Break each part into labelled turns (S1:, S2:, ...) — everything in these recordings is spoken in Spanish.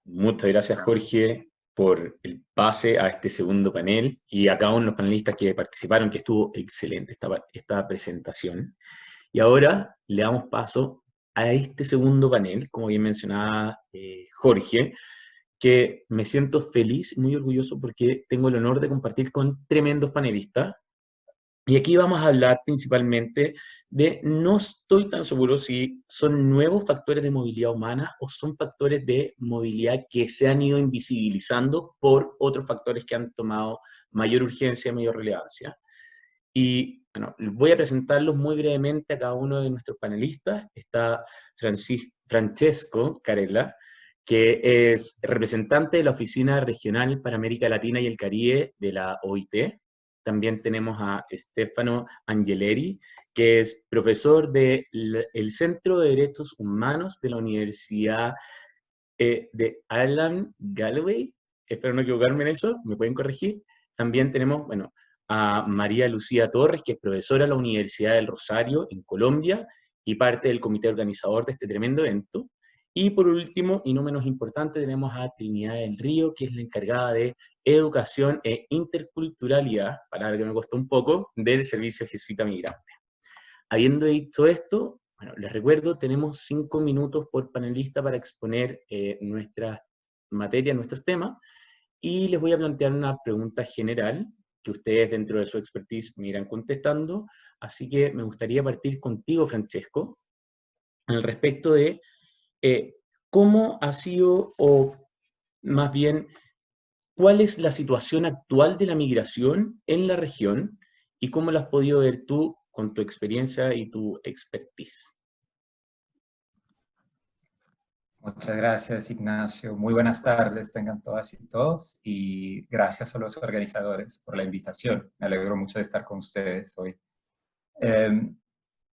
S1: Muchas gracias, Jorge, por el pase a este segundo panel y a cada uno de los panelistas que participaron, que estuvo excelente esta presentación. Y ahora le damos paso a este segundo panel, como bien mencionaba Jorge, que me siento feliz, muy orgulloso porque tengo el honor de compartir con tremendos panelistas. Y aquí vamos a hablar principalmente de, no estoy tan seguro si son nuevos factores de movilidad humana o son factores de movilidad que se han ido invisibilizando por otros factores que han tomado mayor urgencia, mayor relevancia. Y bueno, voy a presentarlos muy brevemente a cada uno de nuestros panelistas. Está Francesco Carella, que es representante de la Oficina Regional para América Latina y el Caribe de la OIT. También tenemos a Stefano Angeleri, que es profesor del Centro de Derechos Humanos de la Universidad de Ireland Galway. Espero no equivocarme en eso, me pueden corregir. También tenemos, bueno, a María Lucía Torres, que es profesora de la Universidad del Rosario en Colombia y parte del comité organizador de este tremendo evento. Y por último, y no menos importante, tenemos a Trinidad del Río, que es la encargada de educación e interculturalidad, palabra que me costó un poco, del Servicio Jesuita Migrante. Habiendo dicho esto, bueno, les recuerdo, tenemos 5 minutos por panelista para exponer nuestras materias, nuestros temas, y les voy a plantear una pregunta general que ustedes dentro de su expertise me irán contestando, así que me gustaría partir contigo, Francesco, al respecto de cómo ha sido, o más bien, cuál es la situación actual de la migración en la región y cómo la has podido ver tú con tu experiencia y tu expertise.
S2: Muchas gracias, Ignacio. Muy buenas tardes, tengan todas y todos, y gracias a los organizadores por la invitación. Me alegro mucho de estar con ustedes hoy.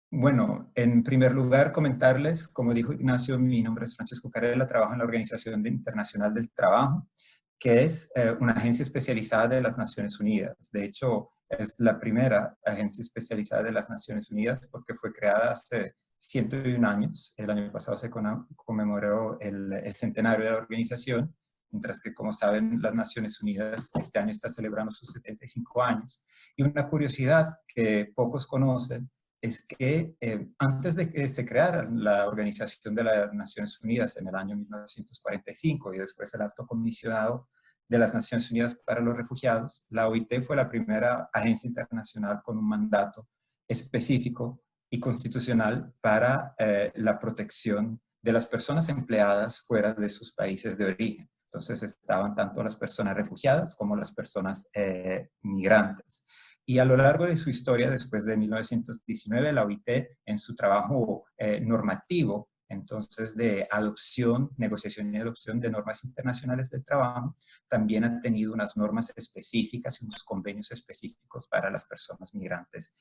S2: Bueno, en primer lugar, comentarles, como dijo Ignacio, mi nombre es Francesco Carella, trabajo en la Organización Internacional del Trabajo, que es una agencia especializada de las Naciones Unidas. De hecho, es la primera agencia especializada de las Naciones Unidas porque fue creada hace 101 años. El año pasado se conmemoró el centenario de la organización, mientras que, como saben, las Naciones Unidas este año está celebrando sus 75 años. Y una curiosidad que pocos conocen es que antes de que se creara la Organización de las Naciones Unidas en el año 1945 y después el Alto Comisionado de las Naciones Unidas para los Refugiados, la OIT fue la primera agencia internacional con un mandato específico y constitucional para la protección de las personas empleadas fuera de sus países de origen. Entonces estaban tanto las personas refugiadas como las personas migrantes. Y a lo largo de su historia, después de 1919, la OIT, en su trabajo normativo, entonces de adopción, negociación y adopción de normas internacionales del trabajo, también ha tenido unas normas específicas y unos convenios específicos para las personas migrantes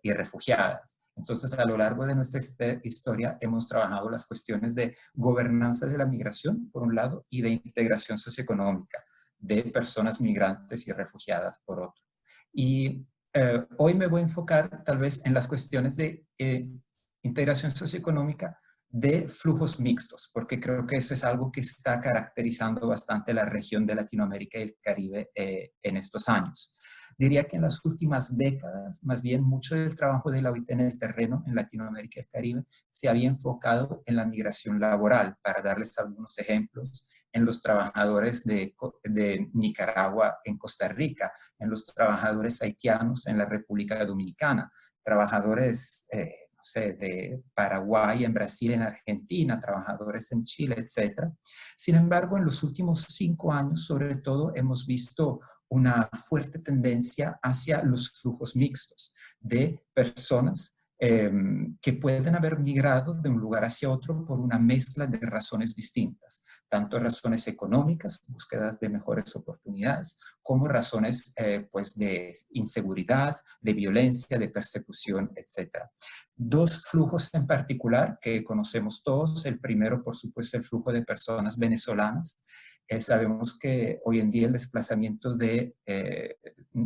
S2: y refugiadas. Entonces, a lo largo de nuestra historia hemos trabajado las cuestiones de gobernanza de la migración, por un lado, y de integración socioeconómica de personas migrantes y refugiadas, por otro. Y hoy me voy a enfocar tal vez en las cuestiones de integración socioeconómica de flujos mixtos, porque creo que eso es algo que está caracterizando bastante la región de Latinoamérica y el Caribe en estos años. Diría que en las últimas décadas, más bien mucho del trabajo de la OIT en el terreno en Latinoamérica y el Caribe se había enfocado en la migración laboral, para darles algunos ejemplos, en los trabajadores de Nicaragua en Costa Rica, en los trabajadores haitianos en la República Dominicana, trabajadores no sé, de Paraguay, en Brasil, en Argentina, trabajadores en Chile, etc. Sin embargo, en los últimos 5 años, sobre todo, hemos visto una fuerte tendencia hacia los flujos mixtos de personas que pueden haber migrado de un lugar hacia otro por una mezcla de razones distintas, tanto razones económicas, búsquedas de mejores oportunidades, como razones pues de inseguridad, de violencia, de persecución, etc. Dos flujos en particular que conocemos todos. El primero, por supuesto, el flujo de personas venezolanas. Sabemos que hoy en día el desplazamiento de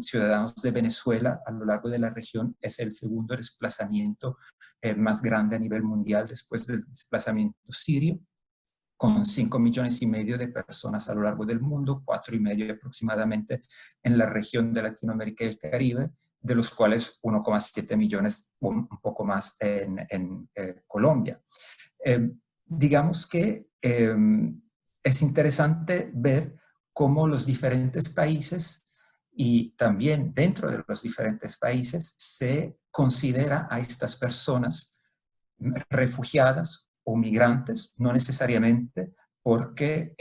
S2: ciudadanos de Venezuela a lo largo de la región es el segundo desplazamiento más grande a nivel mundial después del desplazamiento sirio. con 5,5 millones de personas a lo largo del mundo, 4,5 aproximadamente en la región de Latinoamérica y el Caribe, de los cuales 1,7 millones, un poco más en Colombia. Digamos que es interesante ver cómo los diferentes países y también dentro de los diferentes países se considera a estas personas refugiadas o migrantes, no necesariamente porque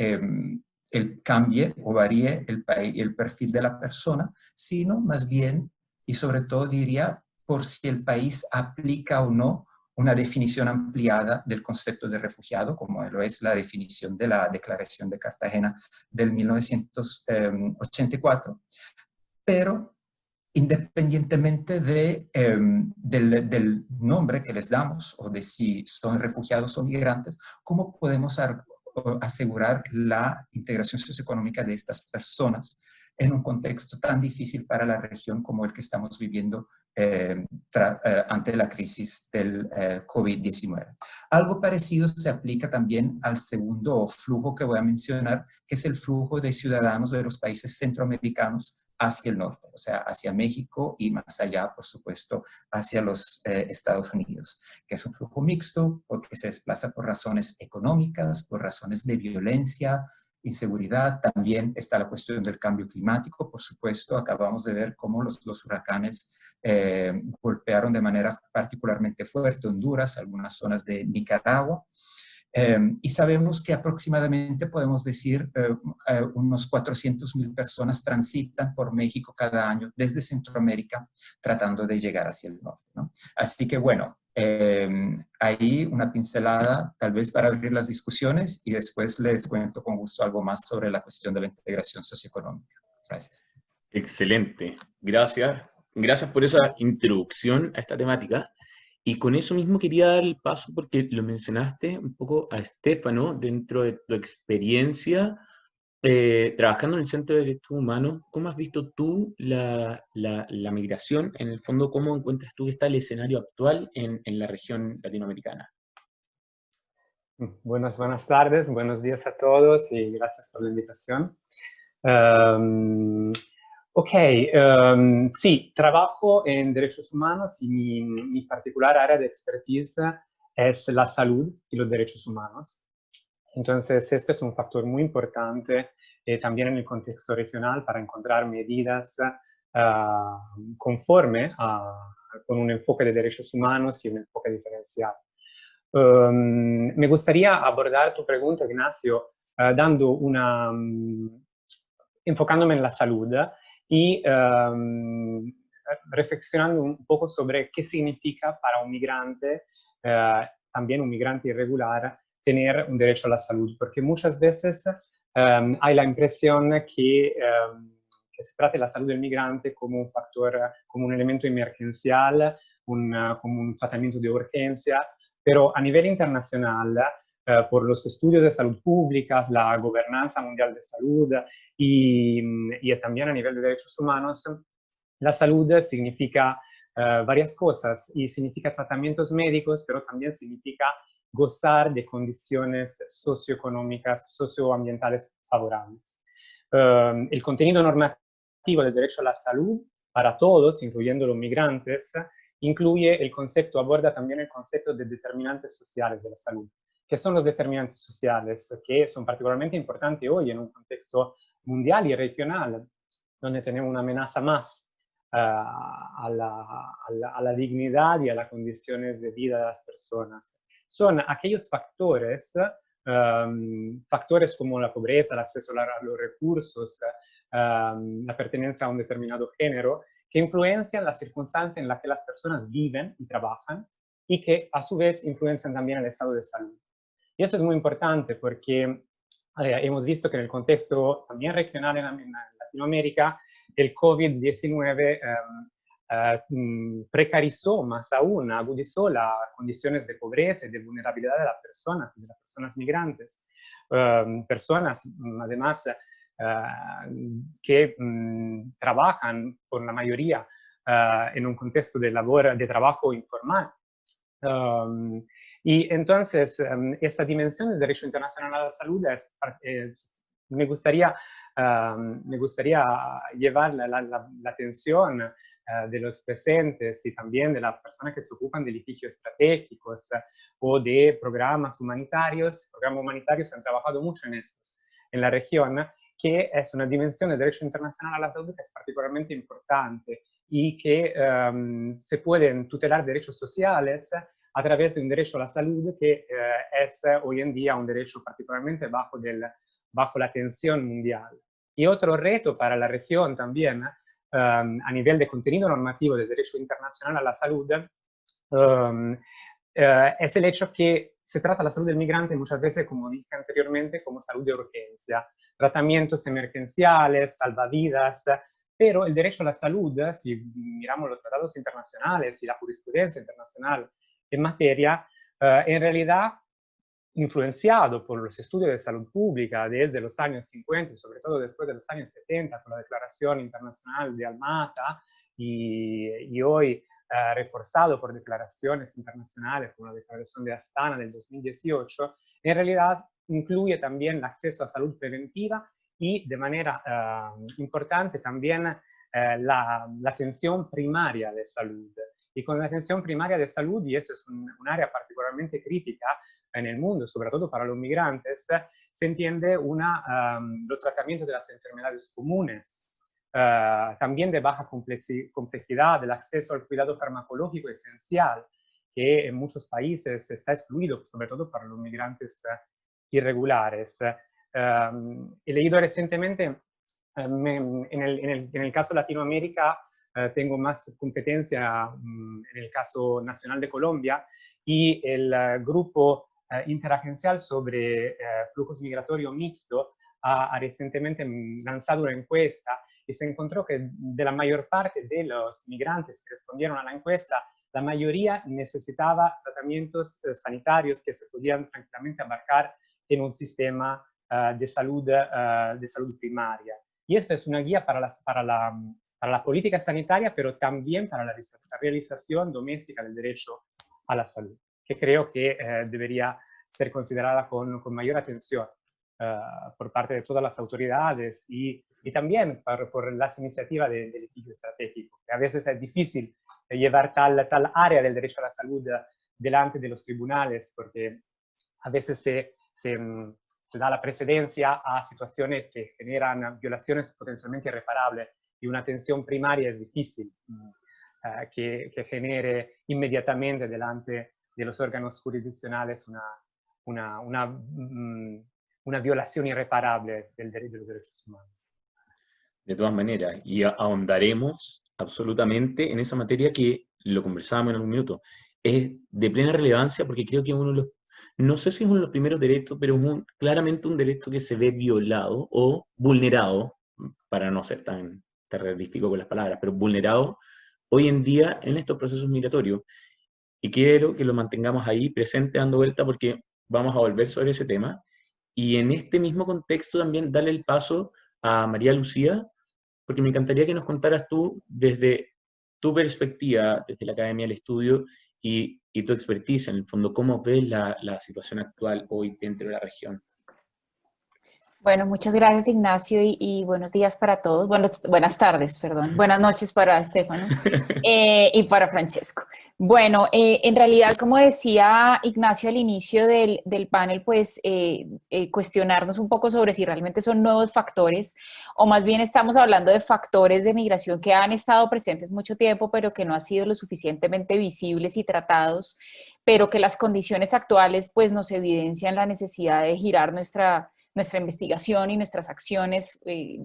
S2: cambie o varíe el perfil de la persona, sino más bien, y sobre todo diría, por si el país aplica o no una definición ampliada del concepto de refugiado, como lo es la definición de la Declaración de Cartagena del 1984, pero independientemente del nombre que les damos o de si son refugiados o migrantes, ¿cómo podemos asegurar la integración socioeconómica de estas personas en un contexto tan difícil para la región como el que estamos viviendo ante la crisis del COVID-19? Algo parecido se aplica también al segundo flujo que voy a mencionar, que es el flujo de ciudadanos de los países centroamericanos hacia el norte, o sea, hacia México y más allá, por supuesto, hacia los Estados Unidos, que es un flujo mixto porque se desplaza por razones económicas, por razones de violencia, inseguridad. También está la cuestión del cambio climático, por supuesto. Acabamos de ver cómo los huracanes golpearon de manera particularmente fuerte Honduras, algunas zonas de Nicaragua. Y sabemos que aproximadamente, podemos decir, unos 400,000 personas transitan por México cada año desde Centroamérica tratando de llegar hacia el norte, ¿no? Así que bueno, ahí una pincelada tal vez para abrir las discusiones y después les cuento con gusto algo más sobre la cuestión de la integración socioeconómica. Gracias.
S1: Excelente. Gracias. Gracias por esa introducción a esta temática. Y con eso mismo quería dar el paso, porque lo mencionaste un poco a Stefano, dentro de tu experiencia trabajando en el Centro de Derechos Humanos. ¿Cómo has visto tú la migración? En el fondo, ¿cómo encuentras tú que está el escenario actual en la región latinoamericana?
S3: Buenas tardes, buenos días a todos y gracias por la invitación. Ok, sí, trabajo en derechos humanos y mi particular área de expertise es la salud y los derechos humanos. Entonces, este es un factor muy importante también en el contexto regional para encontrar medidas conforme con un enfoque de derechos humanos y un enfoque diferencial. Me gustaría abordar tu pregunta, Ignacio, enfocándome en la salud y reflexionando un poco sobre qué significa para un migrante, también un migrante irregular, tener un derecho a la salud, porque muchas veces hay la impresión que se trate la salud del migrante como un factor, como un elemento emergencial, como un tratamiento de urgencia, pero a nivel internacional, por los estudios de salud públicas, la gobernanza mundial de salud y también a nivel de derechos humanos, la salud significa varias cosas y significa tratamientos médicos, pero también significa gozar de condiciones socioeconómicas, socioambientales favorables. El contenido normativo del derecho a la salud para todos, incluyendo los migrantes, incluye el concepto, aborda también el concepto de determinantes sociales de la salud. ¿Qué son los determinantes sociales? Que son particularmente importantes hoy en un contexto mundial y regional, donde tenemos una amenaza más a la dignidad y a las condiciones de vida de las personas. Son aquellos factores, factores como la pobreza, el acceso a los recursos, la pertenencia a un determinado género, que influencian las circunstancias en las que las personas viven y trabajan y que a su vez influencian también el estado de salud. Y eso es muy importante porque hemos visto que en el contexto también regional en Latinoamérica, el COVID-19 precarizó más aún, agudizó las condiciones de pobreza y de vulnerabilidad de las personas migrantes. Personas, además, que trabajan por la mayoría en un contexto de trabajo informal. Y entonces, esta dimensión del derecho internacional a la salud me gustaría llevar la atención de los presentes y también de las personas que se ocupan de litigios estratégicos o de programas humanitarios. Programas humanitarios han trabajado mucho en estos, en la región, que es una dimensión del derecho internacional a la salud que es particularmente importante y que se pueden tutelar derechos sociales a través de un derecho a la salud que es hoy en día un derecho particularmente bajo la tensión mundial. Y otro reto para la región también, a nivel de contenido normativo del derecho internacional a la salud, es el hecho que se trata la salud del migrante muchas veces, como dije anteriormente, como salud de urgencia, tratamientos emergenciales, salvavidas, pero el derecho a la salud, si miramos los tratados internacionales y la jurisprudencia internacional en materia, en realidad, influenciado por los estudios de salud pública desde los años 50 y sobre todo después de los años 70, con la Declaración Internacional de Almata y hoy reforzado por declaraciones internacionales como la Declaración de Astana del 2018, en realidad incluye también el acceso a salud preventiva y de manera importante también la atención primaria de salud. Y con la atención primaria de salud, y eso es un área particularmente crítica en el mundo, sobre todo para los migrantes, se entiende los tratamientos de las enfermedades comunes, también de baja complejidad, el acceso al cuidado farmacológico esencial, que en muchos países está excluido, sobre todo para los migrantes irregulares. He leído recientemente, en el caso de Latinoamérica, tengo más competencia en el caso nacional de Colombia, y el grupo interagencial sobre flujos migratorios mixtos ha recientemente lanzado una encuesta y se encontró que de la mayor parte de los migrantes que respondieron a la encuesta, la mayoría necesitaba tratamientos sanitarios que se podían tranquilamente abarcar en un sistema de salud primaria. Y esto es una guía para la política sanitaria, pero también para la realización doméstica del derecho a la salud, que creo que debería ser considerada con mayor atención por parte de todas las autoridades y también por las iniciativas de litigio estratégico, que a veces es difícil llevar tal área del derecho a la salud delante de los tribunales, porque a veces se da la precedencia a situaciones que generan violaciones potencialmente irreparables, y una atención primaria es difícil que genere inmediatamente delante de los órganos jurisdiccionales una violación irreparable de los derechos humanos.
S1: De todas maneras, y ahondaremos absolutamente en esa materia que lo conversábamos en algún minuto. Es de plena relevancia porque creo que uno de los, no sé si es uno de los primeros derechos, pero es claramente un derecho que se ve violado o vulnerado, para no ser tan terrorífico con las palabras, pero vulnerado hoy en día en estos procesos migratorios. Y quiero que lo mantengamos ahí presente, dando vuelta, porque vamos a volver sobre ese tema. Y en este mismo contexto también darle el paso a María Lucía, porque me encantaría que nos contaras tú desde tu perspectiva, desde la Academia del Estudio y tu expertise, en el fondo, cómo ves la situación actual hoy dentro de la región.
S4: Bueno, muchas gracias, Ignacio, y buenos días para todos. Buenas tardes, perdón. Buenas noches para Estefano y para Francesco. Bueno, en realidad, como decía Ignacio al inicio del panel, pues cuestionarnos un poco sobre si realmente son nuevos factores, o más bien estamos hablando de factores de migración que han estado presentes mucho tiempo, pero que no han sido lo suficientemente visibles y tratados, pero que las condiciones actuales pues nos evidencian la necesidad de girar nuestra investigación y nuestras acciones,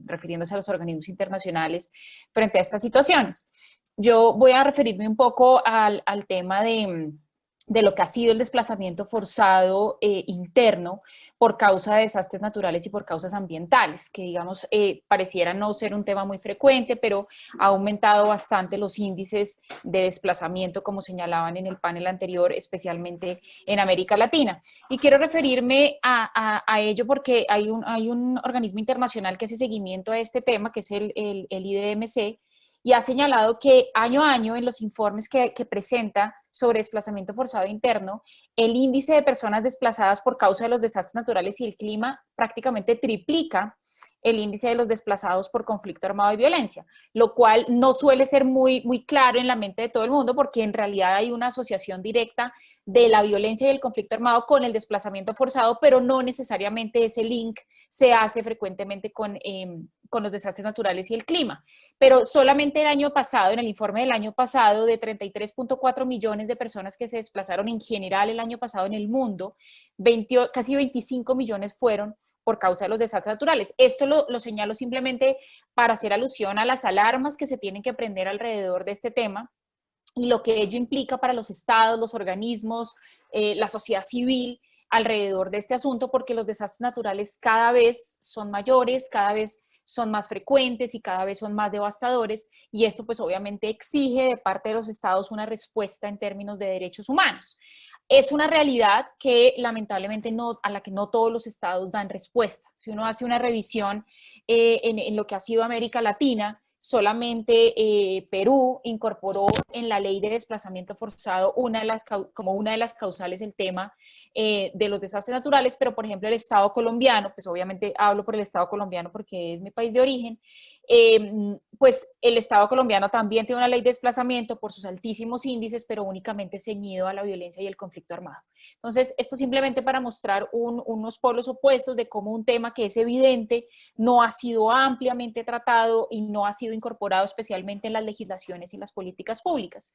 S4: refiriéndose a los organismos internacionales, frente a estas situaciones. Yo voy a referirme un poco al tema de lo que ha sido el desplazamiento forzado interno por causa de desastres naturales y por causas ambientales, que digamos pareciera no ser un tema muy frecuente, pero ha aumentado bastante los índices de desplazamiento, como señalaban en el panel anterior, especialmente en América Latina. Y quiero referirme a ello porque hay un organismo internacional que hace seguimiento a este tema, que es el IDMC, y ha señalado que año a año en los informes que presenta sobre desplazamiento forzado interno, el índice de personas desplazadas por causa de los desastres naturales y el clima prácticamente triplica el índice de los desplazados por conflicto armado y violencia, lo cual no suele ser muy claro en la mente de todo el mundo, porque en realidad hay una asociación directa de la violencia y el conflicto armado con el desplazamiento forzado, pero no necesariamente ese link se hace frecuentemente con los desastres naturales y el clima. Pero solamente el año pasado, en el informe del año pasado, de 33.4 millones de personas que se desplazaron en general el año pasado en el mundo, casi 25 millones fueron por causa de los desastres naturales. Esto lo señalo simplemente para hacer alusión a las alarmas que se tienen que prender alrededor de este tema y lo que ello implica para los estados, los organismos, la sociedad civil alrededor de este asunto, porque los desastres naturales cada vez son mayores, cada vez son más frecuentes y cada vez son más devastadores, y esto pues obviamente exige de parte de los estados una respuesta en términos de derechos humanos. Es una realidad que lamentablemente a la que no todos los estados dan respuesta. Si uno hace una revisión en lo que ha sido América Latina, solamente Perú incorporó en la ley de desplazamiento forzado como una de las causales el tema de los desastres naturales, pero por ejemplo el Estado colombiano, pues obviamente hablo por el Estado colombiano porque es mi país de origen, pues el Estado colombiano también tiene una ley de desplazamiento por sus altísimos índices, pero únicamente ceñido a la violencia y el conflicto armado. Entonces, esto simplemente para mostrar unos polos opuestos de cómo un tema que es evidente no ha sido ampliamente tratado y no ha sido incorporado especialmente en las legislaciones y las políticas públicas.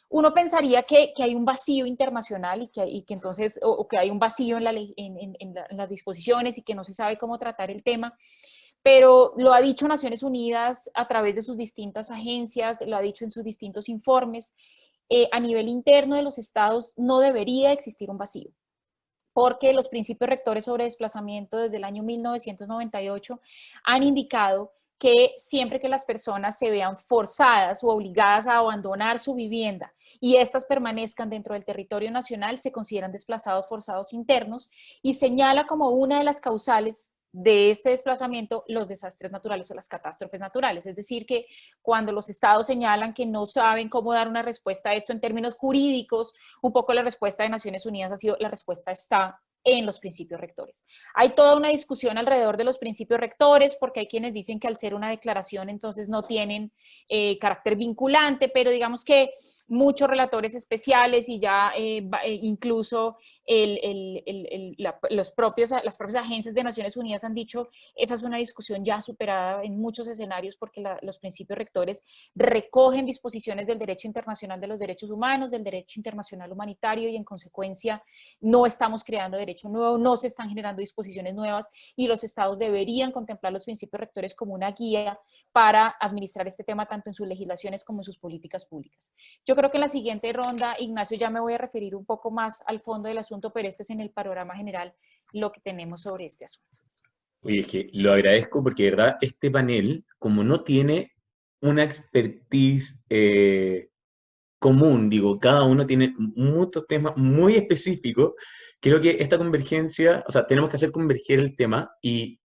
S4: Uno pensaría que hay un vacío internacional y que entonces, o que hay un vacío en las disposiciones y que no se sabe cómo tratar el tema, pero lo ha dicho Naciones Unidas a través de sus distintas agencias, lo ha dicho en sus distintos informes. A nivel interno de los estados no debería existir un vacío, porque los principios rectores sobre desplazamiento desde el año 1998 han indicado que siempre que las personas se vean forzadas o obligadas a abandonar su vivienda y éstas permanezcan dentro del territorio nacional, se consideran desplazados forzados internos, y señala como una de las causales de este desplazamiento los desastres naturales o las catástrofes naturales. Es decir, que cuando los estados señalan que no saben cómo dar una respuesta a esto en términos jurídicos, un poco la respuesta de Naciones Unidas ha sido: la respuesta está en los principios rectores. Hay toda una discusión alrededor de los principios rectores, porque hay quienes dicen que al ser una declaración entonces no tienen carácter vinculante, pero digamos que muchos relatores especiales y ya incluso las propias agencias de Naciones Unidas han dicho esa es una discusión ya superada en muchos escenarios, porque los principios rectores recogen disposiciones del derecho internacional de los derechos humanos, del derecho internacional humanitario, y en consecuencia no estamos creando derecho nuevo, no se están generando disposiciones nuevas, y los estados deberían contemplar los principios rectores como una guía para administrar este tema tanto en sus legislaciones como en sus políticas públicas. Yo creo que en la siguiente ronda, Ignacio, ya me voy a referir un poco más al fondo del asunto, pero este es en el panorama general lo que tenemos sobre este asunto.
S1: Oye, es que lo agradezco porque, de verdad, este panel, como no tiene una expertise común, digo, cada uno tiene muchos temas muy específicos, creo que esta convergencia, o sea, tenemos que hacer converger el tema y,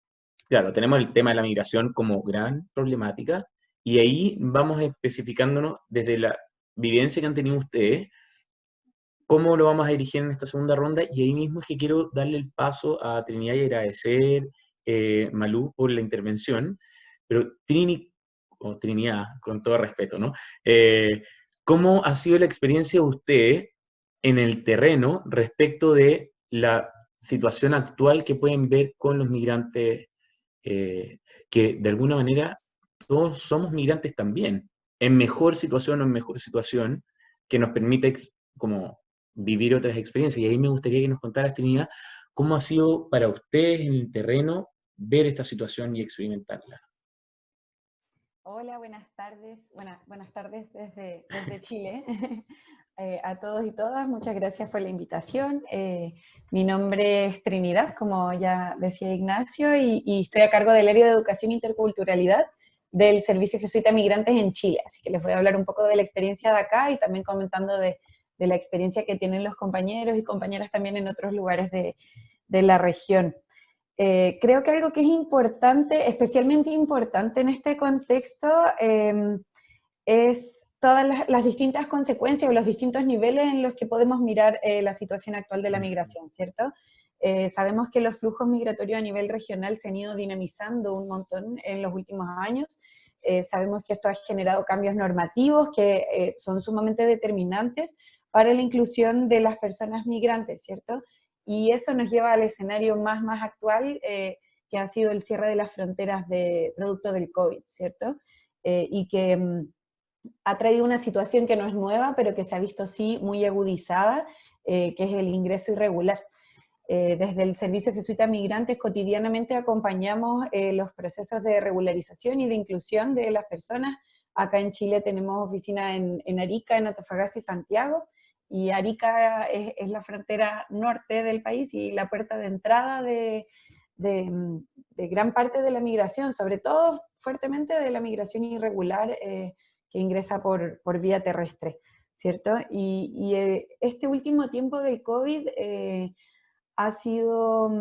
S1: claro, tenemos el tema de la migración como gran problemática y ahí vamos especificándonos desde la vivencia que han tenido ustedes, cómo lo vamos a dirigir en esta segunda ronda, y ahí mismo es que quiero darle el paso a Trinidad y agradecer, Malú, por la intervención, pero o Trinidad, con todo respeto, ¿no? ¿Cómo ha sido la experiencia de usted en el terreno respecto de la situación actual que pueden ver con los migrantes, que de alguna manera todos somos migrantes también, en mejor situación o en mejor situación, que nos permite como vivir otras experiencias? Y ahí me gustaría que nos contaras, Trinidad, cómo ha sido para ustedes en el terreno ver esta situación y experimentarla.
S5: Hola, buenas tardes. Buenas tardes desde Chile. A todos y todas, muchas gracias por la invitación. Mi nombre es Trinidad, como ya decía Ignacio, y estoy a cargo del área de Educación e Interculturalidad del Servicio Jesuita Migrantes en Chile. Así que les voy a hablar un poco de la experiencia de acá y también comentando de la experiencia que tienen los compañeros y compañeras también en otros lugares de la región. Creo que algo que es importante, especialmente importante en este contexto, es todas las distintas consecuencias o los distintos niveles en los que podemos mirar la situación actual de la migración, ¿cierto? Sabemos que los flujos migratorios a nivel regional se han ido dinamizando un montón en los últimos años. Sabemos que esto ha generado cambios normativos que son sumamente determinantes para la inclusión de las personas migrantes, ¿cierto? Y eso nos lleva al escenario más actual, que ha sido el cierre de las fronteras producto del COVID, ¿cierto? Y que ha traído una situación que no es nueva, pero que se ha visto sí muy agudizada, que es el ingreso irregular. Desde el Servicio Jesuita Migrantes cotidianamente acompañamos los procesos de regularización y de inclusión de las personas. Acá en Chile tenemos oficina en Arica, en Antofagasta y Santiago, y Arica es la frontera norte del país y la puerta de entrada de gran parte de la migración, sobre todo fuertemente de la migración irregular que ingresa por vía terrestre, ¿cierto? Y este último tiempo del COVID ha sido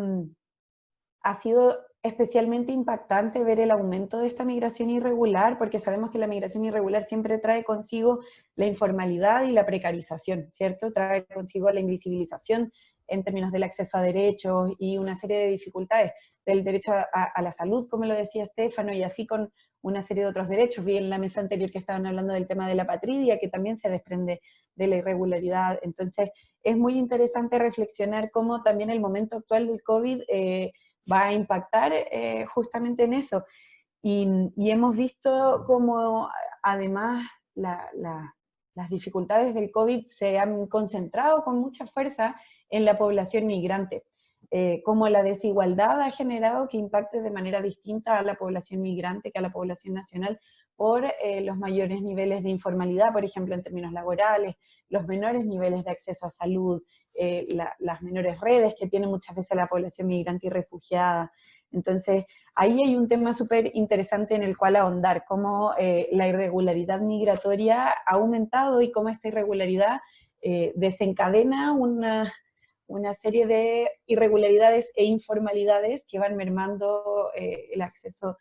S5: especialmente impactante ver el aumento de esta migración irregular, porque sabemos que la migración irregular siempre trae consigo la informalidad y la precarización, ¿cierto? Trae consigo la invisibilización en términos del acceso a derechos y una serie de dificultades, del derecho a la salud, como lo decía Estefano, y así con una serie de otros derechos. Vi en la mesa anterior que estaban hablando del tema de la patridia, que también se desprende de la irregularidad. Entonces, es muy interesante reflexionar cómo también el momento actual del COVID va a impactar justamente en eso. Y hemos visto cómo además las dificultades del COVID se han concentrado con mucha fuerza en la población migrante. Cómo la desigualdad ha generado que impacte de manera distinta a la población migrante que a la población nacional por los mayores niveles de informalidad, por ejemplo, en términos laborales, los menores niveles de acceso a salud, las menores redes que tiene muchas veces la población migrante y refugiada. Entonces, ahí hay un tema súper interesante en el cual ahondar, cómo la irregularidad migratoria ha aumentado y cómo esta irregularidad desencadena una serie de irregularidades e informalidades que van mermando el acceso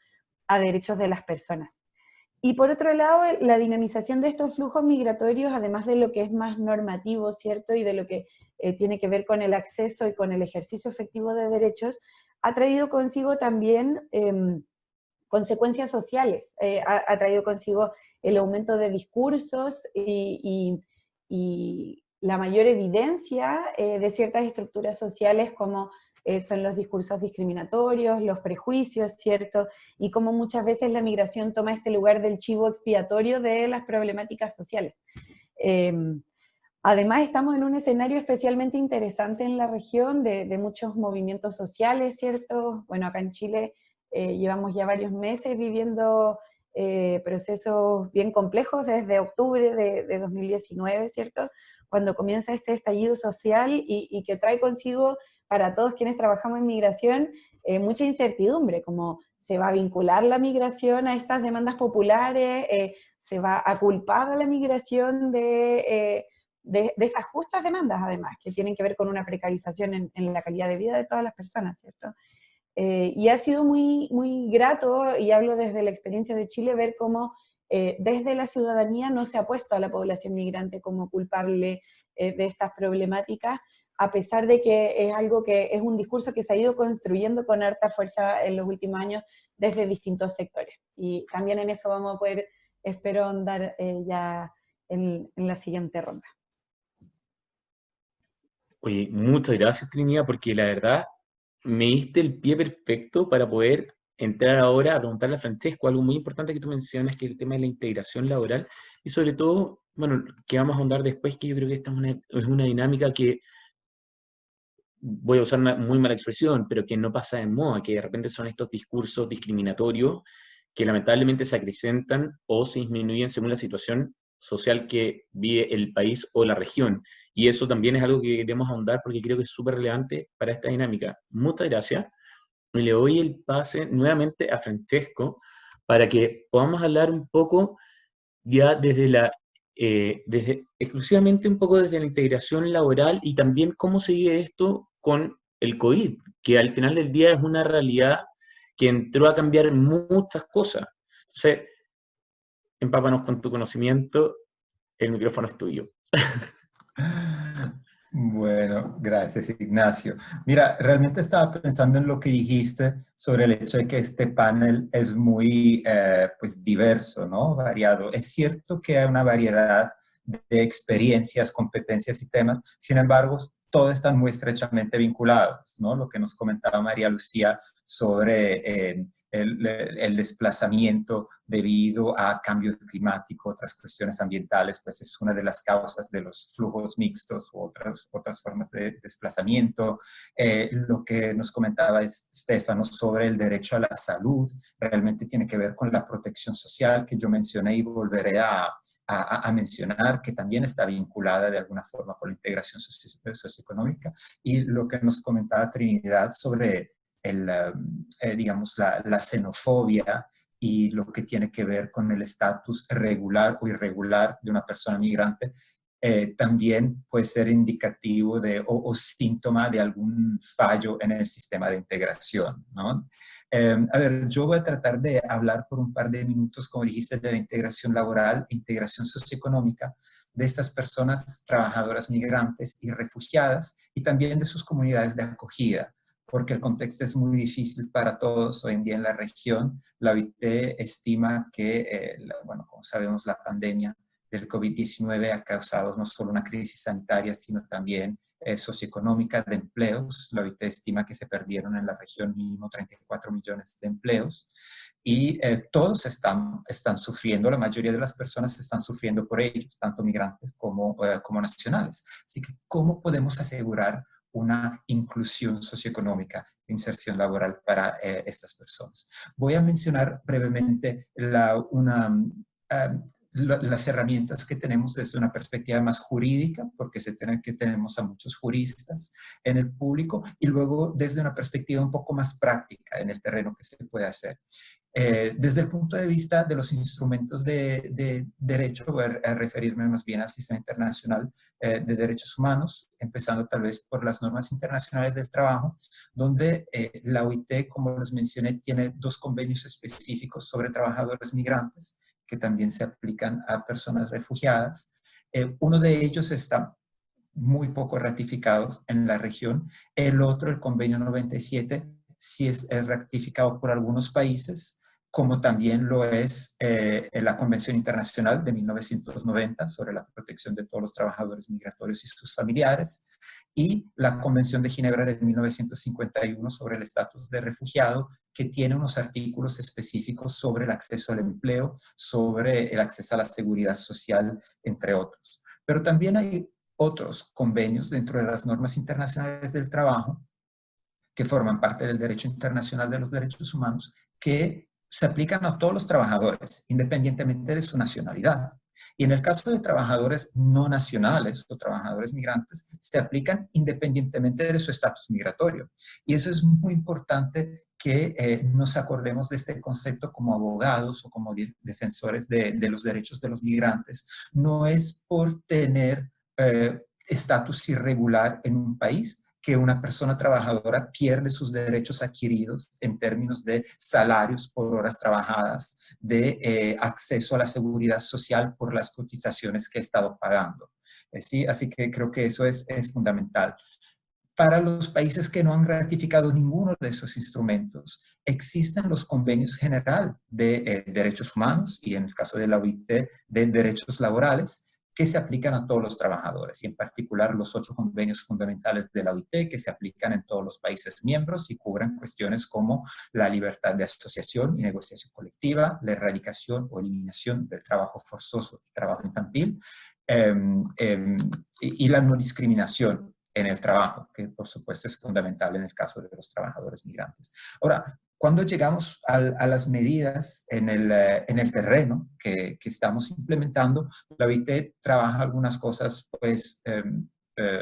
S5: a derechos de las personas. Y por otro lado, la dinamización de estos flujos migratorios, además de lo que es más normativo, ¿cierto? Y de lo que tiene que ver con el acceso y con el ejercicio efectivo de derechos, ha traído consigo también consecuencias sociales. Ha traído consigo el aumento de discursos y la mayor evidencia de ciertas estructuras sociales como son los discursos discriminatorios, los prejuicios, ¿cierto? Y cómo muchas veces la migración toma este lugar del chivo expiatorio de las problemáticas sociales. Además, estamos en un escenario especialmente interesante en la región de muchos movimientos sociales, ¿cierto? Bueno, acá en Chile llevamos ya varios meses viviendo procesos bien complejos desde octubre de 2019, ¿cierto? Cuando comienza este estallido social y que trae consigo para todos quienes trabajamos en migración mucha incertidumbre, como se va a vincular la migración a estas demandas populares, se va a culpar a la migración de estas justas demandas, además, que tienen que ver con una precarización en la calidad de vida de todas las personas, ¿cierto? Y ha sido muy grato, y hablo desde la experiencia de Chile, ver cómo desde la ciudadanía no se ha puesto a la población migrante como culpable de estas problemáticas, a pesar de que es algo que es un discurso que se ha ido construyendo con harta fuerza en los últimos años desde distintos sectores. Y también en eso vamos a poder, espero, andar ya en la siguiente ronda.
S1: Oye, muchas gracias, Trinidad, porque la verdad me diste el pie perfecto para poder entrar ahora a preguntarle a Francesco algo muy importante que tú mencionas, que es el tema de la integración laboral, y sobre todo, bueno, que vamos a ahondar después, que yo creo que esta es una dinámica que, voy a usar una muy mala expresión, pero que no pasa de moda, que de repente son estos discursos discriminatorios que lamentablemente se acrecentan o se disminuyen según la situación social que vive el país o la región. Y eso también es algo que queremos ahondar porque creo que es súper relevante para esta dinámica. Muchas gracias. Y le doy el pase nuevamente a Francesco para que podamos hablar un poco ya exclusivamente un poco desde la integración laboral y también cómo se vive esto con el COVID, que al final del día es una realidad que entró a cambiar muchas cosas. Entonces, empápanos con tu conocimiento, el micrófono es tuyo.
S2: Bueno, gracias, Ignacio. Mira, realmente estaba pensando en lo que dijiste sobre el hecho de que este panel es muy pues diverso, ¿no? Variado. Es cierto que hay una variedad de experiencias, competencias y temas, sin embargo, todos están muy estrechamente vinculados, ¿no? Lo que nos comentaba María Lucía sobre el desplazamiento debido a cambio climático, otras cuestiones ambientales, pues es una de las causas de los flujos mixtos u otras formas de desplazamiento. Lo que nos comentaba Stefano sobre el derecho a la salud, realmente tiene que ver con la protección social que yo mencioné y volveré a mencionar, que también está vinculada de alguna forma con la integración socioeconómica, y lo que nos comentaba Trinidad sobre digamos, la xenofobia y lo que tiene que ver con el estatus regular o irregular de una persona migrante, también puede ser indicativo o síntoma de algún fallo en el sistema de integración, ¿no? A ver, yo voy a tratar de hablar por un par de minutos, como dijiste, de la integración laboral, integración socioeconómica de estas personas trabajadoras migrantes y refugiadas, y también de sus comunidades de acogida, porque el contexto es muy difícil para todos hoy en día en la región. La OIT estima que, bueno, como sabemos, la pandemia del COVID-19 ha causado no solo una crisis sanitaria, sino también socioeconómica de empleos. La OIT estima que se perdieron en la región mínimo 34 millones de empleos, y todos están sufriendo, la mayoría de las personas están sufriendo por ellos, tanto migrantes como nacionales. Así que, ¿cómo podemos asegurar una inclusión socioeconómica, inserción laboral para estas personas? Voy a mencionar brevemente las herramientas que tenemos desde una perspectiva más jurídica, porque tenemos a muchos juristas en el público, y luego desde una perspectiva un poco más práctica en el terreno que se puede hacer. Desde el punto de vista de los instrumentos de derecho, voy a referirme más bien al sistema internacional de derechos humanos, empezando tal vez por las normas internacionales del trabajo, donde la OIT, como les mencioné, tiene 2 convenios específicos sobre trabajadores migrantes, que también se aplican a personas refugiadas. Uno de ellos está muy poco ratificado en la región. El otro, el convenio 97, sí es ratificado por algunos países, como también lo es la Convención Internacional de 1990 sobre la protección de todos los trabajadores migratorios y sus familiares, y la Convención de Ginebra de 1951 sobre el estatus de refugiado, que tiene unos artículos específicos sobre el acceso al empleo, sobre el acceso a la seguridad social, entre otros. Pero también hay otros convenios dentro de las normas internacionales del trabajo que forman parte del derecho internacional de los derechos humanos, que se aplican a todos los trabajadores, independientemente de su nacionalidad. Y en el caso de trabajadores no nacionales o trabajadores migrantes, se aplican independientemente de su estatus migratorio. Y eso es muy importante, que nos acordemos de este concepto como abogados o como defensores de los derechos de los migrantes. No es por tener estatus irregular en un país que una persona trabajadora pierde sus derechos adquiridos en términos de salarios por horas trabajadas, de acceso a la seguridad social por las cotizaciones que he estado pagando. ¿Sí? Así que creo que eso es fundamental. Para los países que no han ratificado ninguno de esos instrumentos, existen los convenios general de derechos humanos, y en el caso de la OIT, de derechos laborales, que se aplican a todos los trabajadores, y en particular los 8 convenios fundamentales de la OIT, que se aplican en todos los países miembros y cubren cuestiones como la libertad de asociación y negociación colectiva, la erradicación o eliminación del trabajo forzoso y trabajo infantil, y la no discriminación en el trabajo, que por supuesto es fundamental en el caso de los trabajadores migrantes. Ahora, cuando llegamos a las medidas en el terreno que estamos implementando, la OIT trabaja algunas cosas pues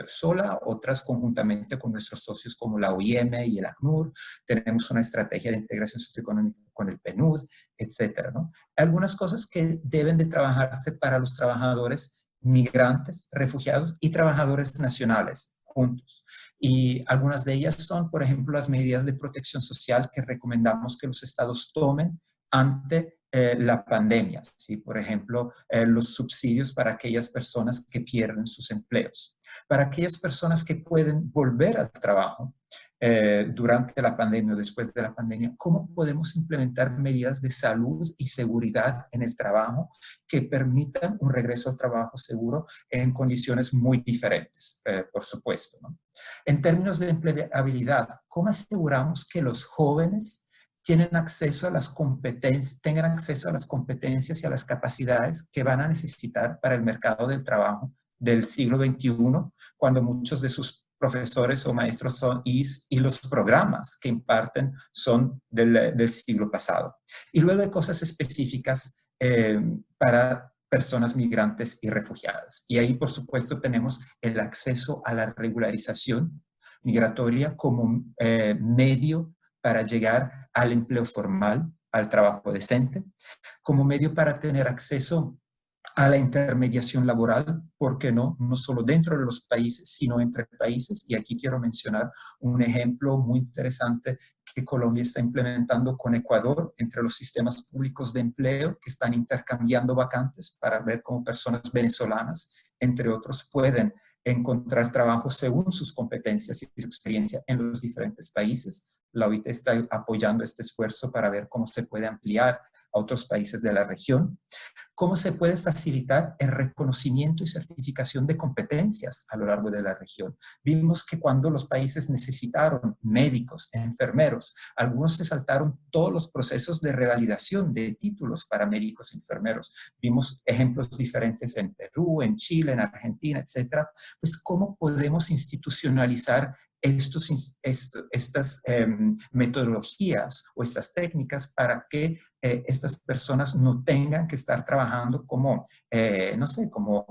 S2: sola, otras conjuntamente con nuestros socios como la OIM y el ACNUR. Tenemos una estrategia de integración socioeconómica con el PNUD, etcétera, ¿no? Algunas cosas que deben de trabajarse para los trabajadores migrantes, refugiados y trabajadores nacionales juntos. Y algunas de ellas son, por ejemplo, las medidas de protección social que recomendamos que los estados tomen ante la pandemia, ¿sí? Por ejemplo, los subsidios para aquellas personas que pierden sus empleos, para aquellas personas que pueden volver al trabajo durante la pandemia o después de la pandemia, ¿cómo podemos implementar medidas de salud y seguridad en el trabajo que permitan un regreso al trabajo seguro en condiciones muy diferentes, por supuesto, ¿no? En términos de empleabilidad, ¿cómo aseguramos que los jóvenes tienen acceso a las competencias, tengan acceso a las competencias y a las capacidades que van a necesitar para el mercado del trabajo del siglo XXI, cuando muchos de sus profesores o maestros son y los programas que imparten son del siglo pasado? Y luego hay cosas específicas para personas migrantes y refugiadas. Y ahí, por supuesto, tenemos el acceso a la regularización migratoria como medio para llegar al empleo formal, al trabajo decente, como medio para tener acceso a la intermediación laboral, ¿por qué no? No solo dentro de los países, sino entre países. Y aquí quiero mencionar un ejemplo muy interesante que Colombia está implementando con Ecuador entre los sistemas públicos de empleo que están intercambiando vacantes para ver cómo personas venezolanas, entre otros, pueden encontrar trabajo según sus competencias y su experiencia en los diferentes países. La OIT está apoyando este esfuerzo para ver cómo se puede ampliar a otros países de la región. ¿Cómo se puede facilitar el reconocimiento y certificación de competencias a lo largo de la región? Vimos que cuando los países necesitaron médicos, enfermeros, algunos se saltaron todos los procesos de revalidación de títulos para médicos y enfermeros. Vimos ejemplos diferentes en Perú, en Chile, en Argentina, etcétera. Pues, ¿cómo podemos institucionalizar estas metodologías o estas técnicas para que estas personas no tengan que estar trabajando como, no sé, como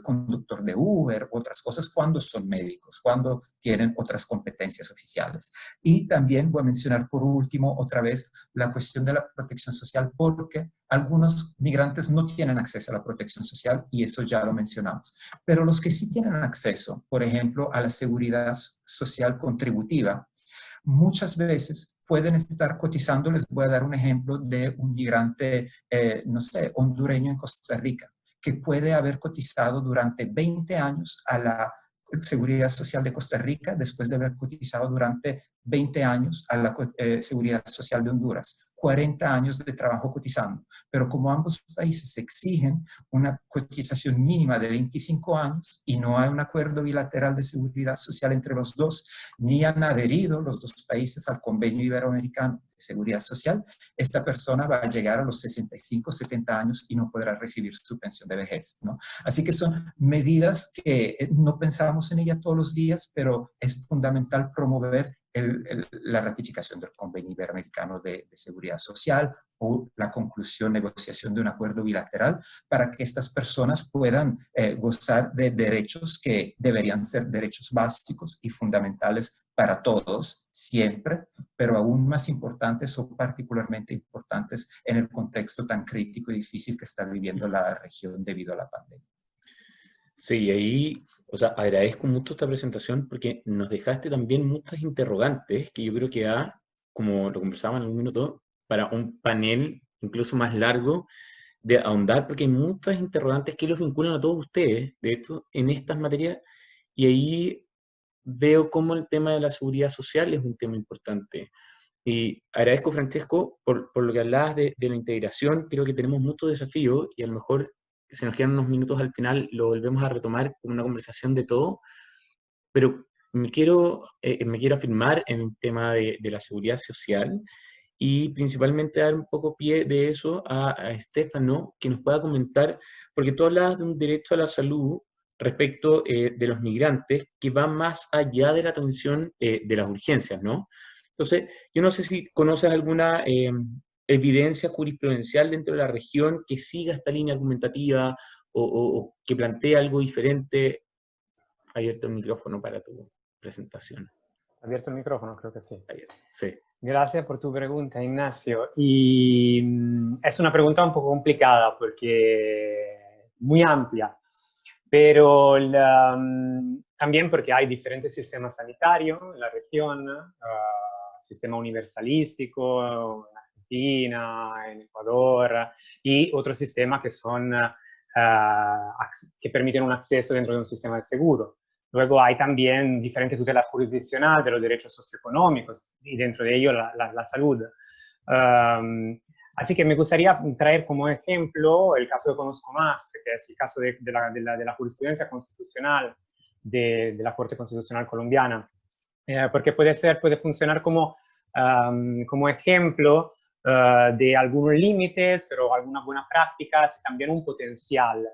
S2: conductor de Uber u otras cosas cuando son médicos, cuando tienen otras competencias oficiales? Y también voy a mencionar por último otra vez la cuestión de la protección social, porque algunos migrantes no tienen acceso a la protección social y eso ya lo mencionamos. Pero los que sí tienen acceso, por ejemplo, a la seguridad social contributiva, muchas veces pueden estar cotizando. Les voy a dar un ejemplo de un migrante, no sé, hondureño en Costa Rica, que puede haber cotizado durante 20 años a la Seguridad Social de Costa Rica, después de haber cotizado durante 20 años a la Seguridad Social de Honduras. 40 años de trabajo cotizando, pero como ambos países exigen una cotización mínima de 25 años y no hay un acuerdo bilateral de seguridad social entre los dos, ni han adherido los dos países al Convenio Iberoamericano de Seguridad Social, esta persona va a llegar a los 65, 70 años y no podrá recibir su pensión de vejez, ¿no? Así que son medidas que no pensamos en ellas todos los días, pero es fundamental promover la ratificación del Convenio Iberoamericano de Seguridad Social o la conclusión, negociación de un acuerdo bilateral para que estas personas puedan gozar de derechos que deberían ser derechos básicos y fundamentales para todos, siempre, pero aún más importantes o particularmente importantes en el contexto tan crítico y difícil que está viviendo la región debido a la pandemia.
S1: Sí, ahí, o sea, agradezco mucho esta presentación porque nos dejaste también muchas interrogantes que yo creo que da, como lo conversábamos en algún minuto, para un panel incluso más largo de ahondar, porque hay muchas interrogantes que los vinculan a todos ustedes, de hecho, en estas materias, y ahí veo cómo el tema de la seguridad social es un tema importante. Y agradezco, Francesco, por lo que hablabas de la integración. Creo que tenemos muchos desafíos y a lo mejor, si nos quedan unos minutos al final, lo volvemos a retomar con una conversación de todo, pero me quiero afirmar en el tema de la seguridad social y principalmente dar un poco pie de eso a Estefano, que nos pueda comentar, porque tú hablabas de un derecho a la salud respecto de los migrantes que va más allá de la atención de las urgencias, ¿no? Entonces, yo no sé si conoces alguna evidencia jurisprudencial dentro de la región que siga esta línea argumentativa o que plantee algo diferente. Abierto el micrófono para tu presentación.
S3: Abierto el micrófono, creo que sí.
S1: Sí.
S3: Gracias por tu pregunta, Ignacio. Y es una pregunta un poco complicada porque muy amplia, pero también porque hay diferentes sistemas sanitarios en la región, sistema universalístico en Argentina, en Ecuador, y otros sistemas que son, que permiten un acceso dentro de un sistema de seguro. Luego hay también diferentes tutelas jurisdiccionales de los derechos socioeconómicos, y dentro de ello la salud. Así que me gustaría traer como ejemplo el caso que conozco más, que es el caso de la jurisprudencia constitucional de la Corte Constitucional colombiana, porque puede funcionar como ejemplo de algunos límites, pero algunas buenas prácticas y también un potencial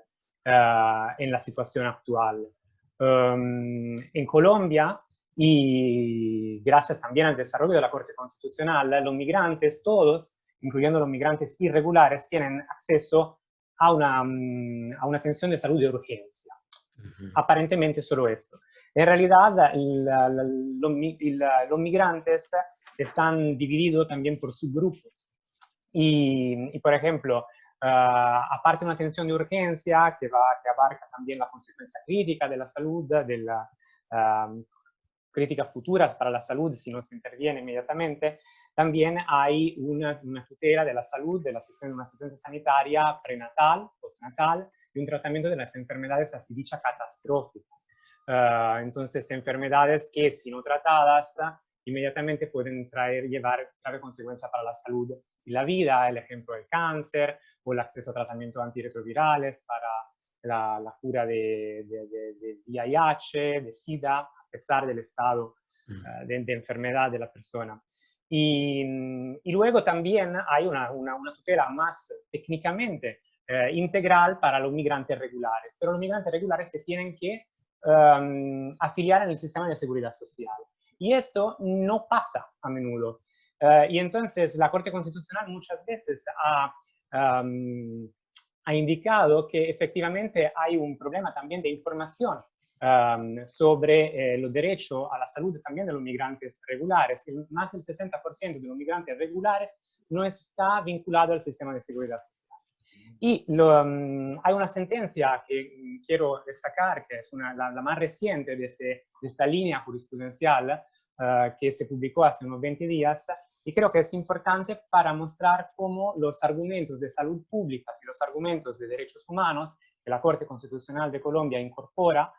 S3: en la situación actual. En Colombia, y gracias también al desarrollo de la Corte Constitucional, los migrantes todos, incluyendo los migrantes irregulares, tienen acceso a una atención de salud de urgencia. Aparentemente solo esto. En realidad, los migrantes están divididos también por subgrupos. Y por ejemplo, aparte de una atención de urgencia que abarca también la consecuencia crítica de la salud, de la críticas futuras para la salud si no se interviene inmediatamente, también hay una tutela de la salud, de una asistencia sanitaria prenatal, postnatal, y un tratamiento de las enfermedades así dichas catastróficas. Entonces, enfermedades que, si no tratadas, inmediatamente pueden llevar grave consecuencia para la salud y la vida, el ejemplo del cáncer, o el acceso a tratamientos antirretrovirales para la cura de VIH, de SIDA, a pesar del estado de enfermedad de la persona. Y luego también hay una tutela más técnicamente integral para los migrantes regulares, pero los migrantes regulares se tienen que afiliar en el sistema de seguridad social. Y esto no pasa a menudo. Y entonces la Corte Constitucional muchas veces ha indicado que efectivamente hay un problema también de información sobre los derechos a la salud también de los migrantes regulares. Más del 60% de los migrantes regulares no está vinculado al sistema de seguridad social. Y hay una sentencia que quiero destacar, que es la más reciente de esta línea jurisprudencial, que se publicó hace unos 20 días, y creo que es importante para mostrar cómo los argumentos de salud pública y los argumentos de derechos humanos que la Corte Constitucional de Colombia incorpora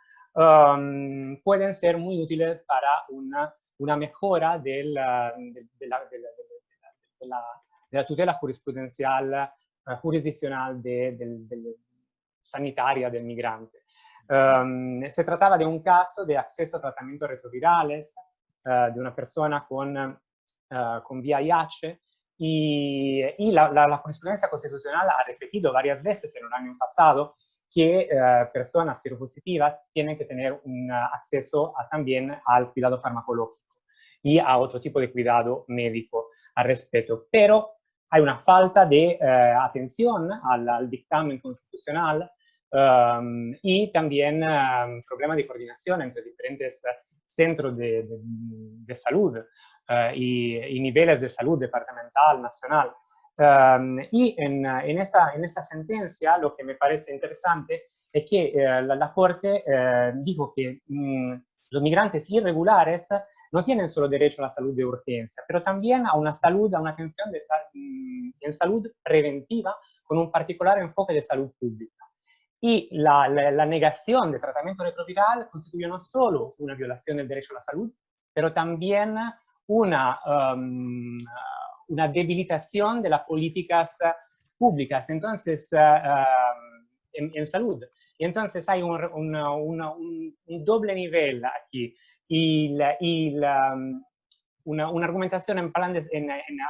S3: pueden ser muy útiles para una mejora de la tutela jurisprudencial, jurisdiccional sanitaria del migrante. Se trataba de un caso de acceso a tratamientos retrovirales de una persona con VIH, y la jurisprudencia constitucional ha repetido varias veces en un año pasado que personas seropositivas tienen que tener un acceso también al cuidado farmacológico y a otro tipo de cuidado médico al respecto. Pero hay una falta de atención al dictamen constitucional y también problemas de coordinación entre diferentes centros de salud y niveles de salud departamental, nacional. Y en esta sentencia lo que me parece interesante es que la Corte dijo que los migrantes irregulares no tienen solo derecho a la salud de urgencia, pero también a una atención en salud preventiva con un particular enfoque de salud pública. Y la negación de tratamiento retroviral constituye no solo una violación del derecho a la salud, pero también una debilitación de las políticas públicas, entonces, en salud. Y entonces hay un doble nivel aquí. Una argumentación a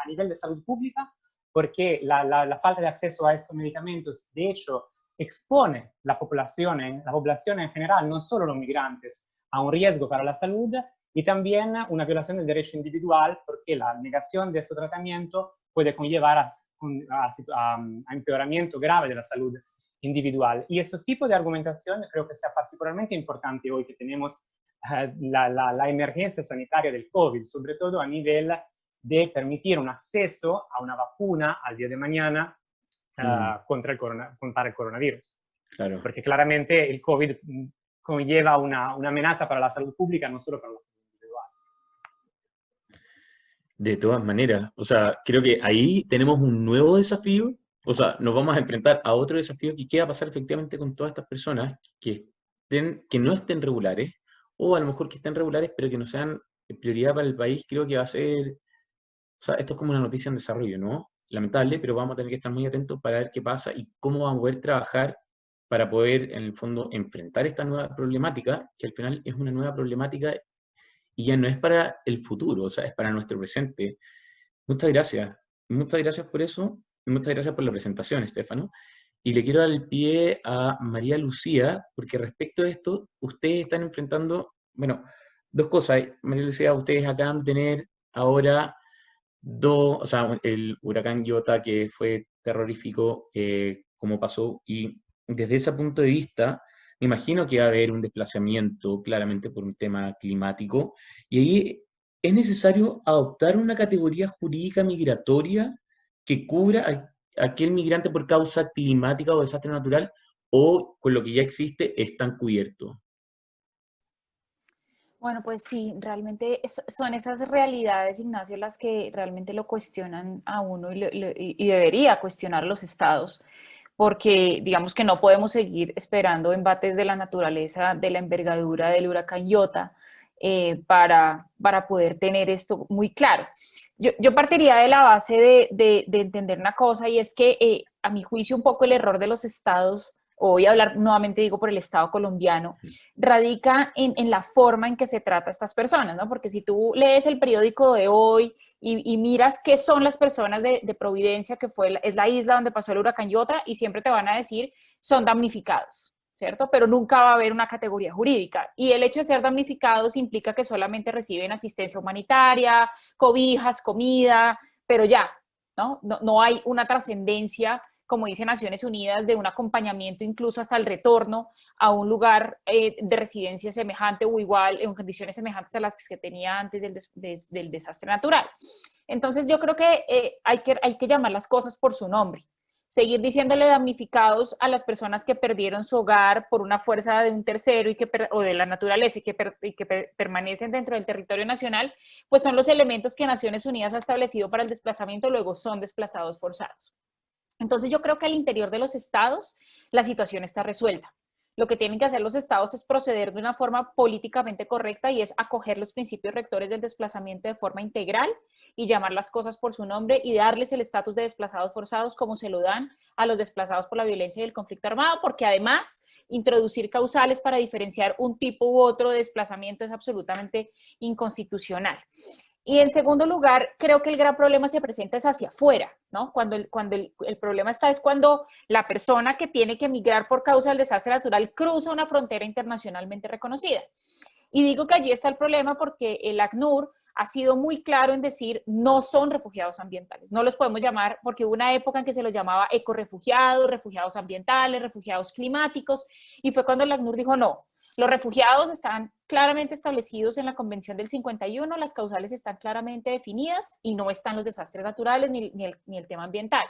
S3: nivel de salud pública, porque la falta de acceso a estos medicamentos, de hecho, expone la población en general, no solo los migrantes, a un riesgo para la salud, y también una violación del derecho individual, porque la negación de este tratamiento puede conllevar a empeoramiento grave de la salud individual. Y este tipo de argumentación creo que sea particularmente importante hoy que tenemos la emergencia sanitaria del COVID, sobre todo a nivel de permitir un acceso a una vacuna al día de mañana contra el coronavirus.
S1: Claro.
S3: Porque claramente el COVID conlleva una amenaza para la salud pública, no solo para la salud individual.
S1: De todas maneras, o sea, creo que ahí tenemos un nuevo desafío, o sea, nos vamos a enfrentar a otro desafío que qué va a pasar efectivamente con todas estas personas que no estén regulares, o a lo mejor que estén regulares, pero que no sean prioridad para el país. Creo que va a ser, o sea, esto es como una noticia en desarrollo, ¿no? Lamentable, pero vamos a tener que estar muy atentos para ver qué pasa y cómo vamos a poder trabajar para poder, en el fondo, enfrentar esta nueva problemática, que al final es una nueva problemática y ya no es para el futuro, o sea, es para nuestro presente. Muchas gracias por eso, y muchas gracias por la presentación, Estefano. Y le quiero dar el pie a María Lucía, porque respecto a esto, ustedes están enfrentando, bueno, dos cosas. María Lucía, ustedes acaban de tener ahora o sea, el huracán Iota, que fue terrorífico, como pasó, y desde ese punto de vista, me imagino que va a haber un desplazamiento claramente por un tema climático, y ahí es necesario adoptar una categoría jurídica migratoria que cubra a aquel migrante por causa climática o desastre natural, o con lo que ya existe están cubiertos.
S4: Bueno, pues sí, realmente son esas realidades, Ignacio, las que realmente lo cuestionan a uno y debería cuestionar los estados, porque digamos que no podemos seguir esperando embates de la naturaleza, de la envergadura del huracán Iota, para poder tener esto muy claro. Yo partiría de la base de entender una cosa, y es que a mi juicio un poco el error de los estados, o voy a hablar nuevamente, digo, por el Estado colombiano, radica en la forma en que se trata a estas personas, ¿no? Porque si tú lees el periódico de hoy y miras qué son las personas de Providencia, que es la isla donde pasó el huracán Iota, y siempre te van a decir, son damnificados, ¿cierto? Pero nunca va a haber una categoría jurídica. Y el hecho de ser damnificados implica que solamente reciben asistencia humanitaria, cobijas, comida, pero ya, ¿no? No hay una trascendencia, como dice Naciones Unidas, de un acompañamiento incluso hasta el retorno a un lugar de residencia semejante o igual, en condiciones semejantes a las que tenía antes del desastre natural. Entonces yo creo que hay que llamar las cosas por su nombre. Seguir diciéndole damnificados a las personas que perdieron su hogar por una fuerza de un tercero o de la naturaleza y que permanecen dentro del territorio nacional, pues son los elementos que Naciones Unidas ha establecido para el desplazamiento, luego son desplazados forzados. Entonces yo creo que al interior de los estados la situación está resuelta. Lo que tienen que hacer los estados es proceder de una forma políticamente correcta, y es acoger los principios rectores del desplazamiento de forma integral y llamar las cosas por su nombre y darles el estatus de desplazados forzados como se lo dan a los desplazados por la violencia y el conflicto armado, porque además introducir causales para diferenciar un tipo u otro de desplazamiento es absolutamente inconstitucional. Y en segundo lugar, creo que el gran problema se presenta es hacia afuera, ¿no? Cuando el problema está es cuando la persona que tiene que emigrar por causa del desastre natural cruza una frontera internacionalmente reconocida. Y digo que allí está el problema porque el ACNUR ha sido muy claro en decir no son refugiados ambientales. No los podemos llamar, porque hubo una época en que se los llamaba ecorefugiados, refugiados ambientales, refugiados climáticos, y fue cuando el ACNUR dijo no, los refugiados están claramente establecidos en la Convención del 51, las causales están claramente definidas y no están los desastres naturales ni el tema ambiental.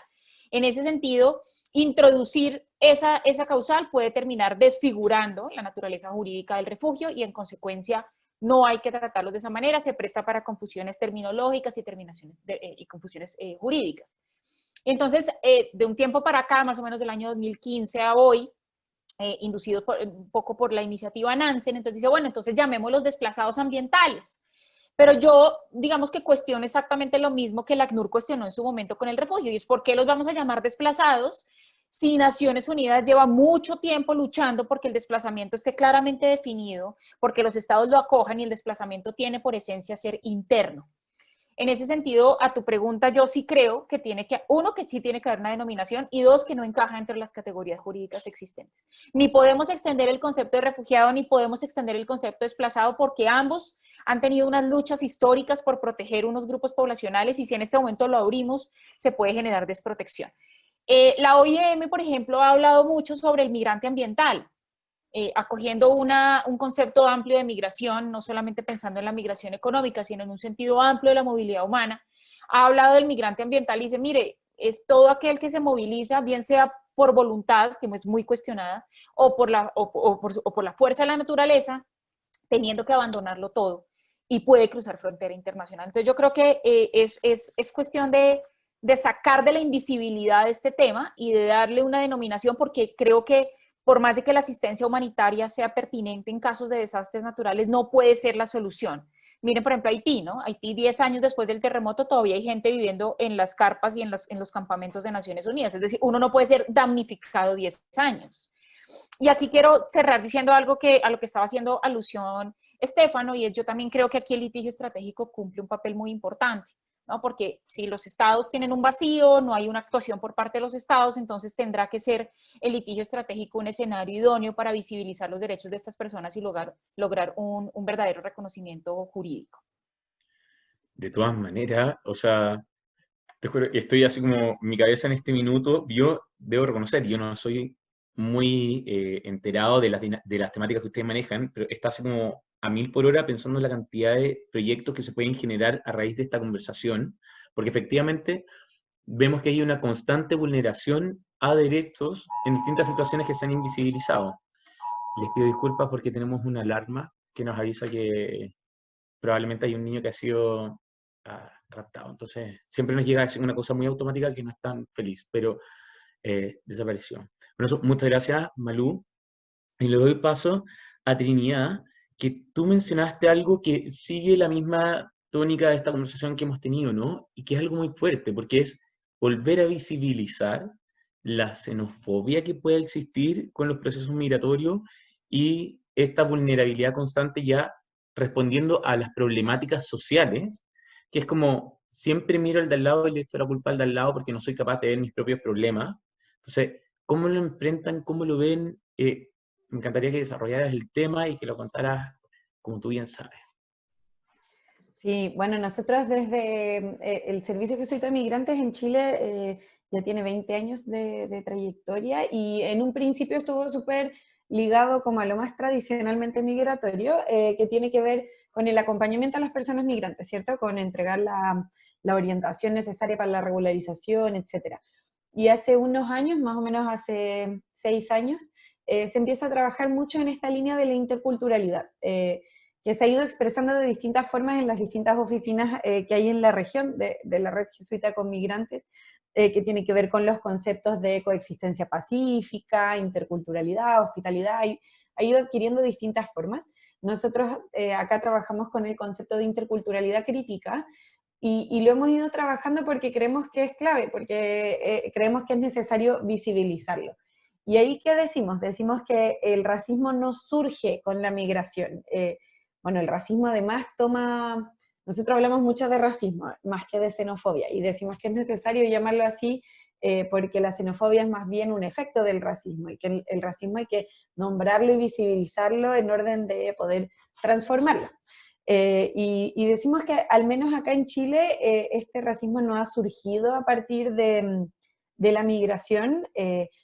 S4: En ese sentido, introducir esa causal puede terminar desfigurando la naturaleza jurídica del refugio y en consecuencia no hay que tratarlos de esa manera, se presta para confusiones terminológicas y confusiones jurídicas. Entonces, de un tiempo para acá, más o menos del año 2015 a hoy, inducidos un poco por la iniciativa Nansen, entonces dice, bueno, entonces llamémoslos desplazados ambientales. Pero yo, digamos que cuestiono exactamente lo mismo que el ACNUR cuestionó en su momento con el refugio, y es ¿por qué los vamos a llamar desplazados si Naciones Unidas lleva mucho tiempo luchando porque el desplazamiento esté claramente definido, porque los estados lo acojan y el desplazamiento tiene por esencia ser interno? En ese sentido, a tu pregunta, yo sí creo que uno, que sí tiene que haber una denominación, y dos, que no encaja entre las categorías jurídicas existentes. Ni podemos extender el concepto de refugiado, ni podemos extender el concepto de desplazado, porque ambos han tenido unas luchas históricas por proteger unos grupos poblacionales, y si en este momento lo abrimos, se puede generar desprotección. La OIM, por ejemplo, ha hablado mucho sobre el migrante ambiental, acogiendo un concepto amplio de migración, no solamente pensando en la migración económica, sino en un sentido amplio de la movilidad humana. Ha hablado del migrante ambiental y dice, mire, es todo aquel que se moviliza, bien sea por voluntad, que es muy cuestionada, o por la fuerza de la naturaleza, teniendo que abandonarlo todo. y puede cruzar frontera internacional. Entonces yo creo que es cuestión de sacar de la invisibilidad de este tema y de darle una denominación, porque creo que por más de que la asistencia humanitaria sea pertinente en casos de desastres naturales, no puede ser la solución. Miren, por ejemplo, Haití, ¿no? Haití, 10 años después del terremoto, todavía hay gente viviendo en las carpas y en los campamentos de Naciones Unidas. Es decir, uno no puede ser damnificado 10 años. Y aquí quiero cerrar diciendo algo a lo que estaba haciendo alusión Estefano, y es yo también creo que aquí el litigio estratégico cumple un papel muy importante, ¿no? Porque si los estados tienen un vacío, no hay una actuación por parte de los estados, entonces tendrá que ser el litigio estratégico un escenario idóneo para visibilizar los derechos de estas personas y lograr un verdadero reconocimiento jurídico.
S1: De todas maneras, o sea, te juro, estoy así como mi cabeza en este minuto, yo debo reconocer, yo no soy muy enterado de las temáticas que ustedes manejan, pero está así como a 1000 por hora pensando en la cantidad de proyectos que se pueden generar a raíz de esta conversación, porque efectivamente vemos que hay una constante vulneración a derechos en distintas situaciones que se han invisibilizado. Les pido disculpas porque tenemos una alarma que nos avisa que probablemente hay un niño que ha sido raptado. Entonces, siempre nos llega una cosa muy automática que no es tan feliz, pero desapareció. Por eso, muchas gracias, Malú. Y le doy paso a Trinidad, que tú mencionaste algo que sigue la misma tónica de esta conversación que hemos tenido, ¿no? Y que es algo muy fuerte, porque es volver a visibilizar la xenofobia que puede existir con los procesos migratorios y esta vulnerabilidad constante ya respondiendo a las problemáticas sociales, que es como siempre miro al de al lado y le echo la culpa al de al lado porque no soy capaz de ver mis propios problemas. Entonces, ¿cómo lo enfrentan? ¿Cómo lo ven? Me encantaría que desarrollaras el tema y que lo contaras como tú bien sabes.
S5: Sí, bueno, nosotros desde el Servicio Jesuita de Migrantes en Chile ya tiene 20 años de trayectoria y en un principio estuvo súper ligado como a lo más tradicionalmente migratorio, que tiene que ver con el acompañamiento a las personas migrantes, ¿cierto? Con entregar la orientación necesaria para la regularización, etc. Y hace unos años, más o menos hace 6 años, se empieza a trabajar mucho en esta línea de la interculturalidad, que se ha ido expresando de distintas formas en las distintas oficinas que hay en la región de la red jesuita con migrantes, que tiene que ver con los conceptos de coexistencia pacífica, interculturalidad, hospitalidad, ha ido adquiriendo distintas formas. Nosotros acá trabajamos con el concepto de interculturalidad crítica, y lo hemos ido trabajando porque creemos que es clave, porque creemos que es necesario visibilizarlo. ¿Y ahí qué decimos? Decimos que el racismo no surge con la migración. Bueno, el racismo además toma, nosotros hablamos mucho de racismo, más que de xenofobia, y decimos que es necesario llamarlo así porque la xenofobia es más bien un efecto del racismo, y que el racismo hay que nombrarlo y visibilizarlo en orden de poder transformarlo. Y decimos que al menos acá en Chile este racismo no ha surgido a partir de la migración,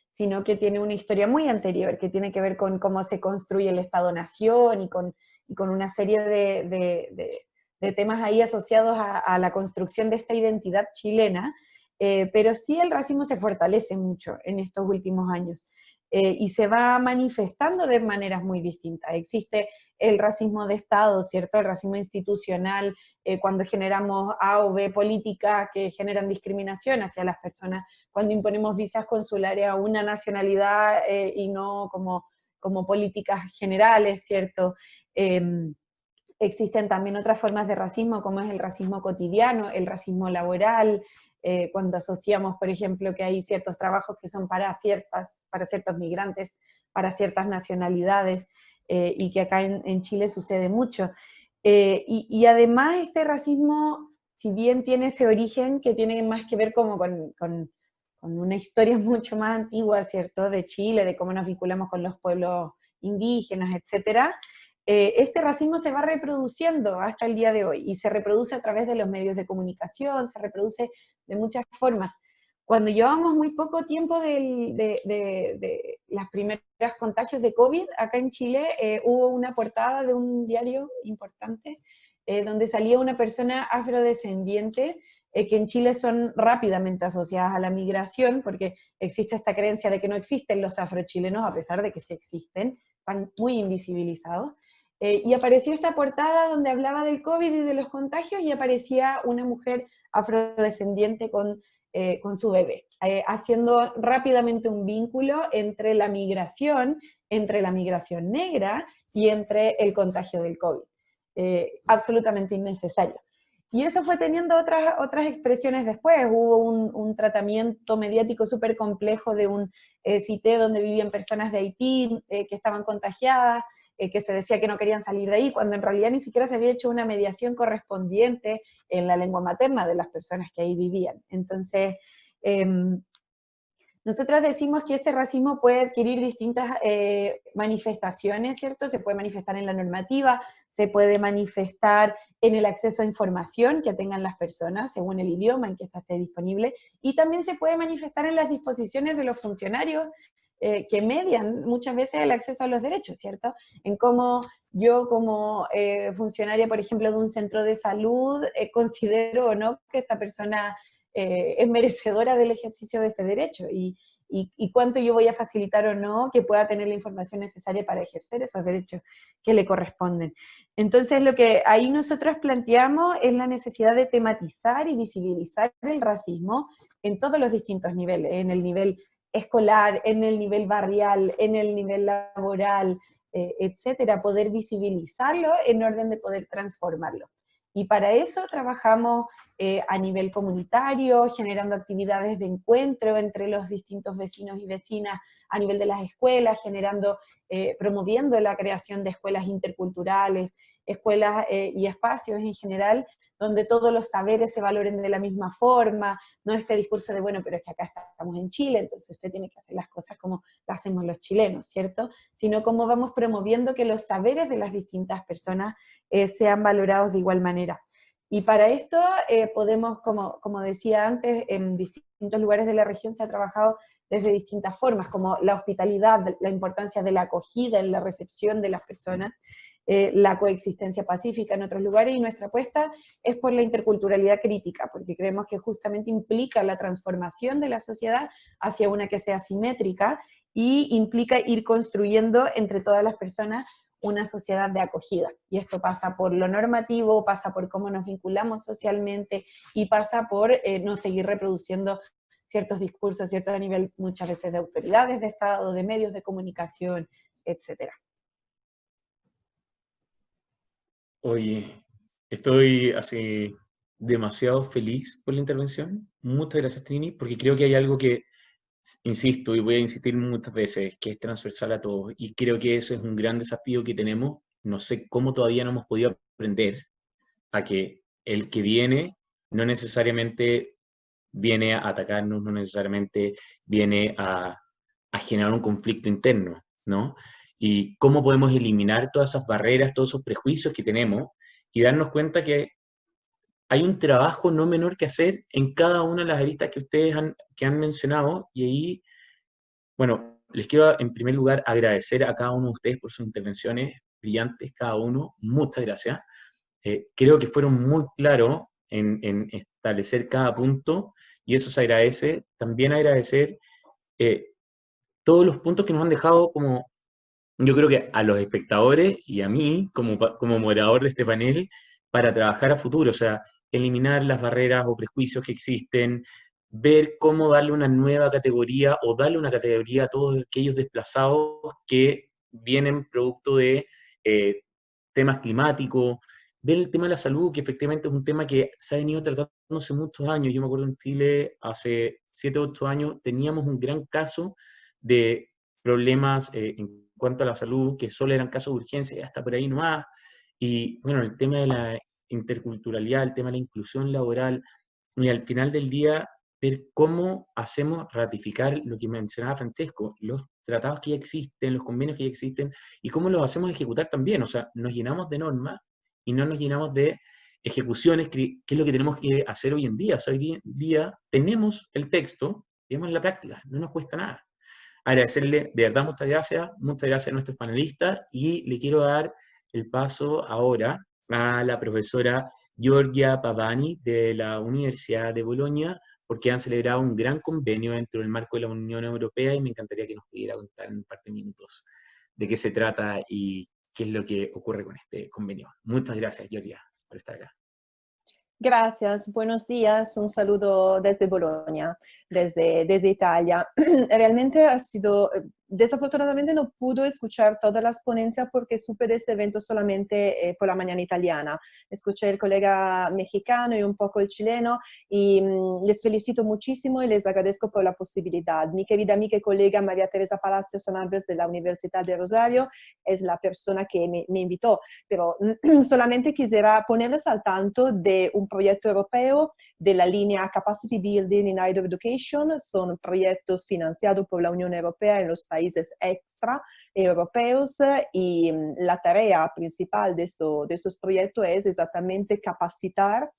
S5: sino que tiene una historia muy anterior, que tiene que ver con cómo se construye el Estado-Nación y con una serie de temas ahí asociados a la construcción de esta identidad chilena, pero sí el racismo se fortalece mucho en estos últimos años. Y se va manifestando de maneras muy distintas. Existe el racismo de Estado, ¿cierto? El racismo institucional, cuando generamos A o B políticas que generan discriminación hacia las personas, cuando imponemos visas consulares a una nacionalidad y no como políticas generales, ¿cierto? Existen también otras formas de racismo, como es el racismo cotidiano, el racismo laboral, cuando asociamos, por ejemplo, que hay ciertos trabajos que son para ciertos migrantes, para ciertas nacionalidades, y que acá en Chile sucede mucho. Y además este racismo, si bien tiene ese origen que tiene más que ver como con una historia mucho más antigua, ¿cierto?, de Chile, de cómo nos vinculamos con los pueblos indígenas, etcétera, este racismo se va reproduciendo hasta el día de hoy, y se reproduce a través de los medios de comunicación, se reproduce de muchas formas. Cuando llevamos muy poco tiempo de las primeras contagios de COVID, acá en Chile hubo una portada de un diario importante, donde salía una persona afrodescendiente, que en Chile son rápidamente asociadas a la migración, porque existe esta creencia de que no existen los afrochilenos, a pesar de que sí existen, están muy invisibilizados. Y apareció esta portada donde hablaba del COVID y de los contagios, y aparecía una mujer afrodescendiente con su bebé, haciendo rápidamente un vínculo entre la migración negra y entre el contagio del COVID. Absolutamente innecesario. Y eso fue teniendo otras expresiones después. Hubo un tratamiento mediático súper complejo de un CITE donde vivían personas de Haití que estaban contagiadas, que se decía que no querían salir de ahí, cuando en realidad ni siquiera se había hecho una mediación correspondiente en la lengua materna de las personas que ahí vivían. Entonces, nosotros decimos que este racismo puede adquirir distintas manifestaciones, ¿cierto? Se puede manifestar en la normativa, se puede manifestar en el acceso a información que tengan las personas, según el idioma en que ésta esté disponible, y también se puede manifestar en las disposiciones de los funcionarios que median muchas veces el acceso a los derechos, ¿cierto? En cómo yo como funcionaria, por ejemplo, de un centro de salud, considero o no que esta persona es merecedora del ejercicio de este derecho, y cuánto yo voy a facilitar o no que pueda tener la información necesaria para ejercer esos derechos que le corresponden. Entonces, lo que ahí nosotros planteamos es la necesidad de tematizar y visibilizar el racismo en todos los distintos niveles, en el nivel escolar, en el nivel barrial, en el nivel laboral, etcétera, poder visibilizarlo en orden de poder transformarlo. Y para eso trabajamos a nivel comunitario, generando actividades de encuentro entre los distintos vecinos y vecinas a nivel de las escuelas, promoviendo la creación de escuelas interculturales, escuelas y espacios en general, donde todos los saberes se valoren de la misma forma, no este discurso de, bueno, pero es que acá estamos en Chile, entonces usted tiene que hacer las cosas como las hacemos los chilenos, ¿cierto? Sino cómo vamos promoviendo que los saberes de las distintas personas sean valorados de igual manera. Y para esto podemos, como decía antes, en distintos lugares de la región se ha trabajado desde distintas formas, como la hospitalidad, la importancia de la acogida en la recepción de las personas, la coexistencia pacífica en otros lugares, y nuestra apuesta es por la interculturalidad crítica, porque creemos que justamente implica la transformación de la sociedad hacia una que sea simétrica, y implica ir construyendo entre todas las personas una sociedad de acogida. Y esto pasa por lo normativo, pasa por cómo nos vinculamos socialmente, y pasa por no seguir reproduciendo ciertos discursos, ¿cierto? A nivel muchas veces de autoridades de Estado, de medios de comunicación, etc.
S1: Oye, estoy así demasiado feliz por la intervención. Muchas gracias, Trini, porque creo que hay algo que, insisto, y voy a insistir muchas veces, que es transversal a todos, y creo que ese es un gran desafío que tenemos. No sé cómo todavía no hemos podido aprender a que el que viene no necesariamente viene a atacarnos, no necesariamente viene a generar un conflicto interno, ¿no? Y cómo podemos eliminar todas esas barreras, todos esos prejuicios que tenemos, y darnos cuenta que hay un trabajo no menor que hacer en cada una de las aristas que ustedes han mencionado, y ahí, bueno, les quiero en primer lugar agradecer a cada uno de ustedes por sus intervenciones brillantes, cada uno, muchas gracias. Creo que fueron muy claros en establecer cada punto, y eso se agradece. También agradecer eh, todos los puntos que nos han dejado como, yo creo que a los espectadores y a mí, como moderador de este panel, para trabajar a futuro, o sea, eliminar las barreras o prejuicios que existen, ver cómo darle una nueva categoría o darle una categoría a todos aquellos desplazados que vienen producto de eh, temas climáticos, ver el tema de la salud, que efectivamente es un tema que se ha venido tratando hace muchos años. Yo me acuerdo en Chile, hace 7 o 8 años, teníamos un gran caso de problemas en cuanto a la salud, que solo eran casos de urgencia, hasta por ahí nomás. Y bueno, el tema de la interculturalidad, el tema de la inclusión laboral, y al final del día, ver cómo hacemos ratificar lo que mencionaba Francesco, los tratados que ya existen, los convenios que ya existen, y cómo los hacemos ejecutar también. O sea, nos llenamos de normas y no nos llenamos de ejecuciones, que es lo que tenemos que hacer hoy en día. O sea, hoy día tenemos el texto, digamos en la práctica, no nos cuesta nada. Agradecerle, de verdad, muchas gracias a nuestros panelistas, y le quiero dar el paso ahora a la profesora Giorgia Pavani de la Universidad de Bolonia, porque han celebrado un gran convenio dentro del marco de la Unión Europea, y me encantaría que nos pudiera contar en un par de minutos de qué se trata y qué es lo que ocurre con este convenio. Muchas gracias, Georgia, por estar acá.
S6: Gracias, buenos días, un saludo desde Bolonia, desde Italia. Realmente ha sido, desafortunadamente no pude escuchar todas las ponencias porque supe de este evento solamente por la mañana italiana. Escuché el colega mexicano y un poco el chileno y les felicito muchísimo y les agradezco por la posibilidad. Mi querida amiga y colega María Teresa Palacio Sanabres de la Universidad de Rosario es la persona que me invitó, pero solamente quisiera ponerles al tanto de un proyecto europeo de la línea Capacity Building in Higher Education. Son proyectos financiados por la Unión Europea en los países extra europeos y la tarea principal de estos proyectos es exactamente capacitar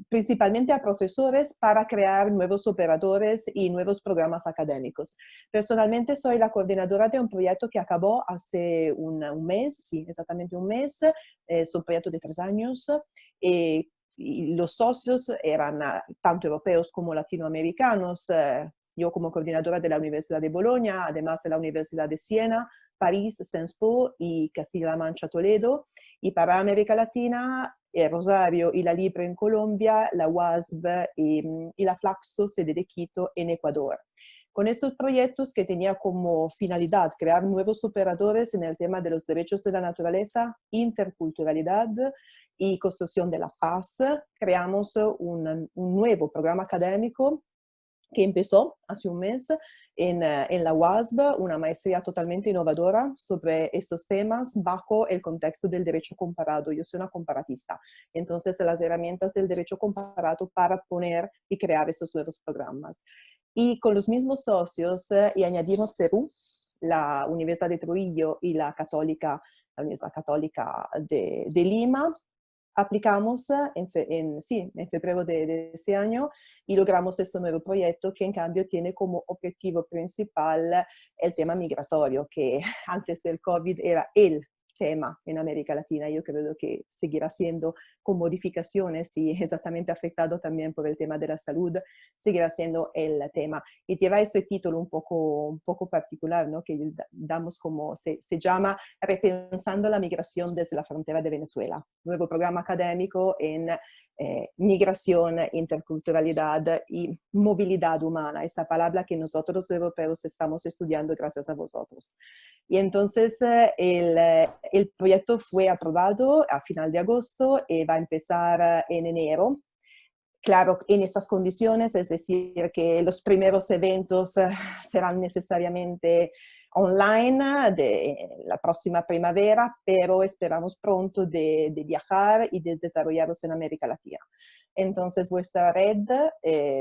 S6: principalmente a profesores para crear nuevos operadores y nuevos programas académicos. Personalmente soy la coordinadora de un proyecto que acabó hace un mes, sí, exactamente un mes, es un proyecto de 3 años, y los socios eran tanto europeos como latinoamericanos, yo como coordinadora de la Universidad de Bolonia, además de la Universidad de Siena, París, Sciences Po y Castilla-La Mancha, Toledo, y para América Latina, Rosario y la Libre en Colombia, la UASB y la Flaxo, sede de Quito, en Ecuador. Con estos proyectos que tenía como finalidad crear nuevos operadores en el tema de los derechos de la naturaleza, interculturalidad y construcción de la paz, creamos un nuevo programa académico que empezó hace un mes en la UASB, una maestría totalmente innovadora sobre estos temas bajo el contexto del derecho comparado. Yo soy una comparatista, entonces las herramientas del derecho comparado para poner y crear estos nuevos programas. Y con los mismos socios y añadimos Perú, la Universidad de Trujillo y la Universidad Católica de Lima. Aplicamos en febrero de este año y logramos este nuevo proyecto que en cambio tiene como objetivo principal el tema migratorio, que antes del COVID era el tema en América Latina. Yo creo que seguirá siendo con modificaciones y exactamente afectado también por el tema de la salud, seguirá siendo el tema. Y lleva este título un poco particular, ¿no? Que damos como, se llama Repensando la migración desde la frontera de Venezuela. Nuevo programa académico en migración, interculturalidad y movilidad humana, esta palabra que nosotros los europeos estamos estudiando gracias a vosotros. Y entonces el proyecto fue aprobado a final de agosto y va a empezar en enero. Claro, en estas condiciones, es decir, que los primeros eventos serán necesariamente online de la próxima primavera, pero esperamos pronto de viajar y de desarrollarlos en América Latina. Entonces, vuestra red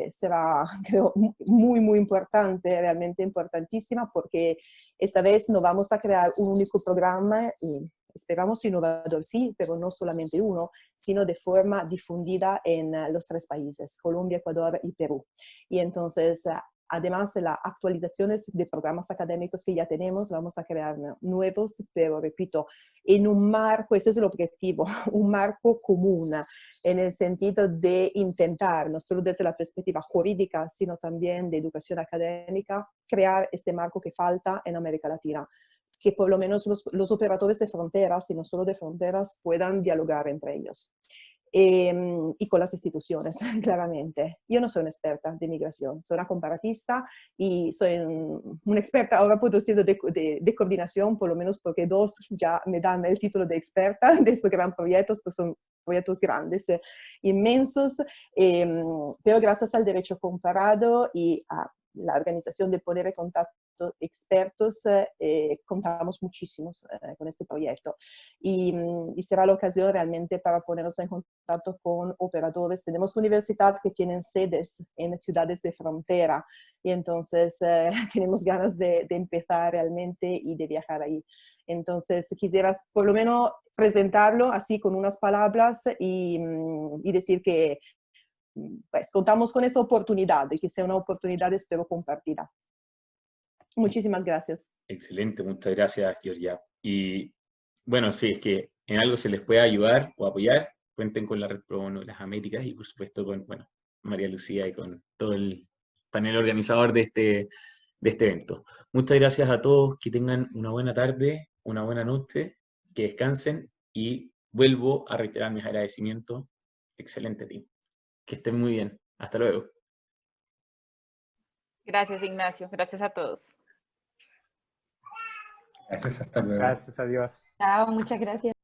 S6: será, creo, muy importante, realmente importantísima, porque esta vez no vamos a crear un único programa y esperamos innovador, sí, pero no solamente uno, sino de forma difundida en los 3 países, Colombia, Ecuador y Perú. Y entonces, además de las actualizaciones de programas académicos que ya tenemos, vamos a crear nuevos, pero repito, en un marco, ese es el objetivo, un marco común, en el sentido de intentar, no solo desde la perspectiva jurídica, sino también de educación académica, crear este marco que falta en América Latina, que por lo menos los operadores de fronteras, y no solo de fronteras, puedan dialogar entre ellos. Y con las instituciones, claramente. Yo no soy una experta de migración, soy una comparatista y soy una experta, ahora puedo decir, de coordinación, por lo menos porque 2 ya me dan el título de experta de estos grandes proyectos, pues son proyectos grandes, inmensos, pero gracias al derecho comparado y a la organización de poner en contacto expertos, contamos muchísimos con este proyecto y será la ocasión realmente para ponernos en contacto con operadores. Tenemos universidades que tienen sedes en ciudades de frontera y entonces tenemos ganas de empezar realmente y de viajar ahí. Entonces quisieras por lo menos presentarlo así con unas palabras y decir que pues contamos con esta oportunidad y que sea una oportunidad, espero, compartida. Muchísimas gracias.
S1: Excelente, muchas gracias, Georgia. Y bueno, si es que en algo se les puede ayudar o apoyar, cuenten con la Red Pro Bono de las Américas y por supuesto con María Lucía y con todo el panel organizador de este evento. Muchas gracias a todos, que tengan una buena tarde una buena noche, que descansen y vuelvo a reiterar mis agradecimientos. Excelente team. Que estén muy bien. Hasta luego.
S4: Gracias, Ignacio. Gracias a todos.
S2: Gracias, hasta luego.
S3: Gracias a Dios.
S5: Chao, muchas gracias.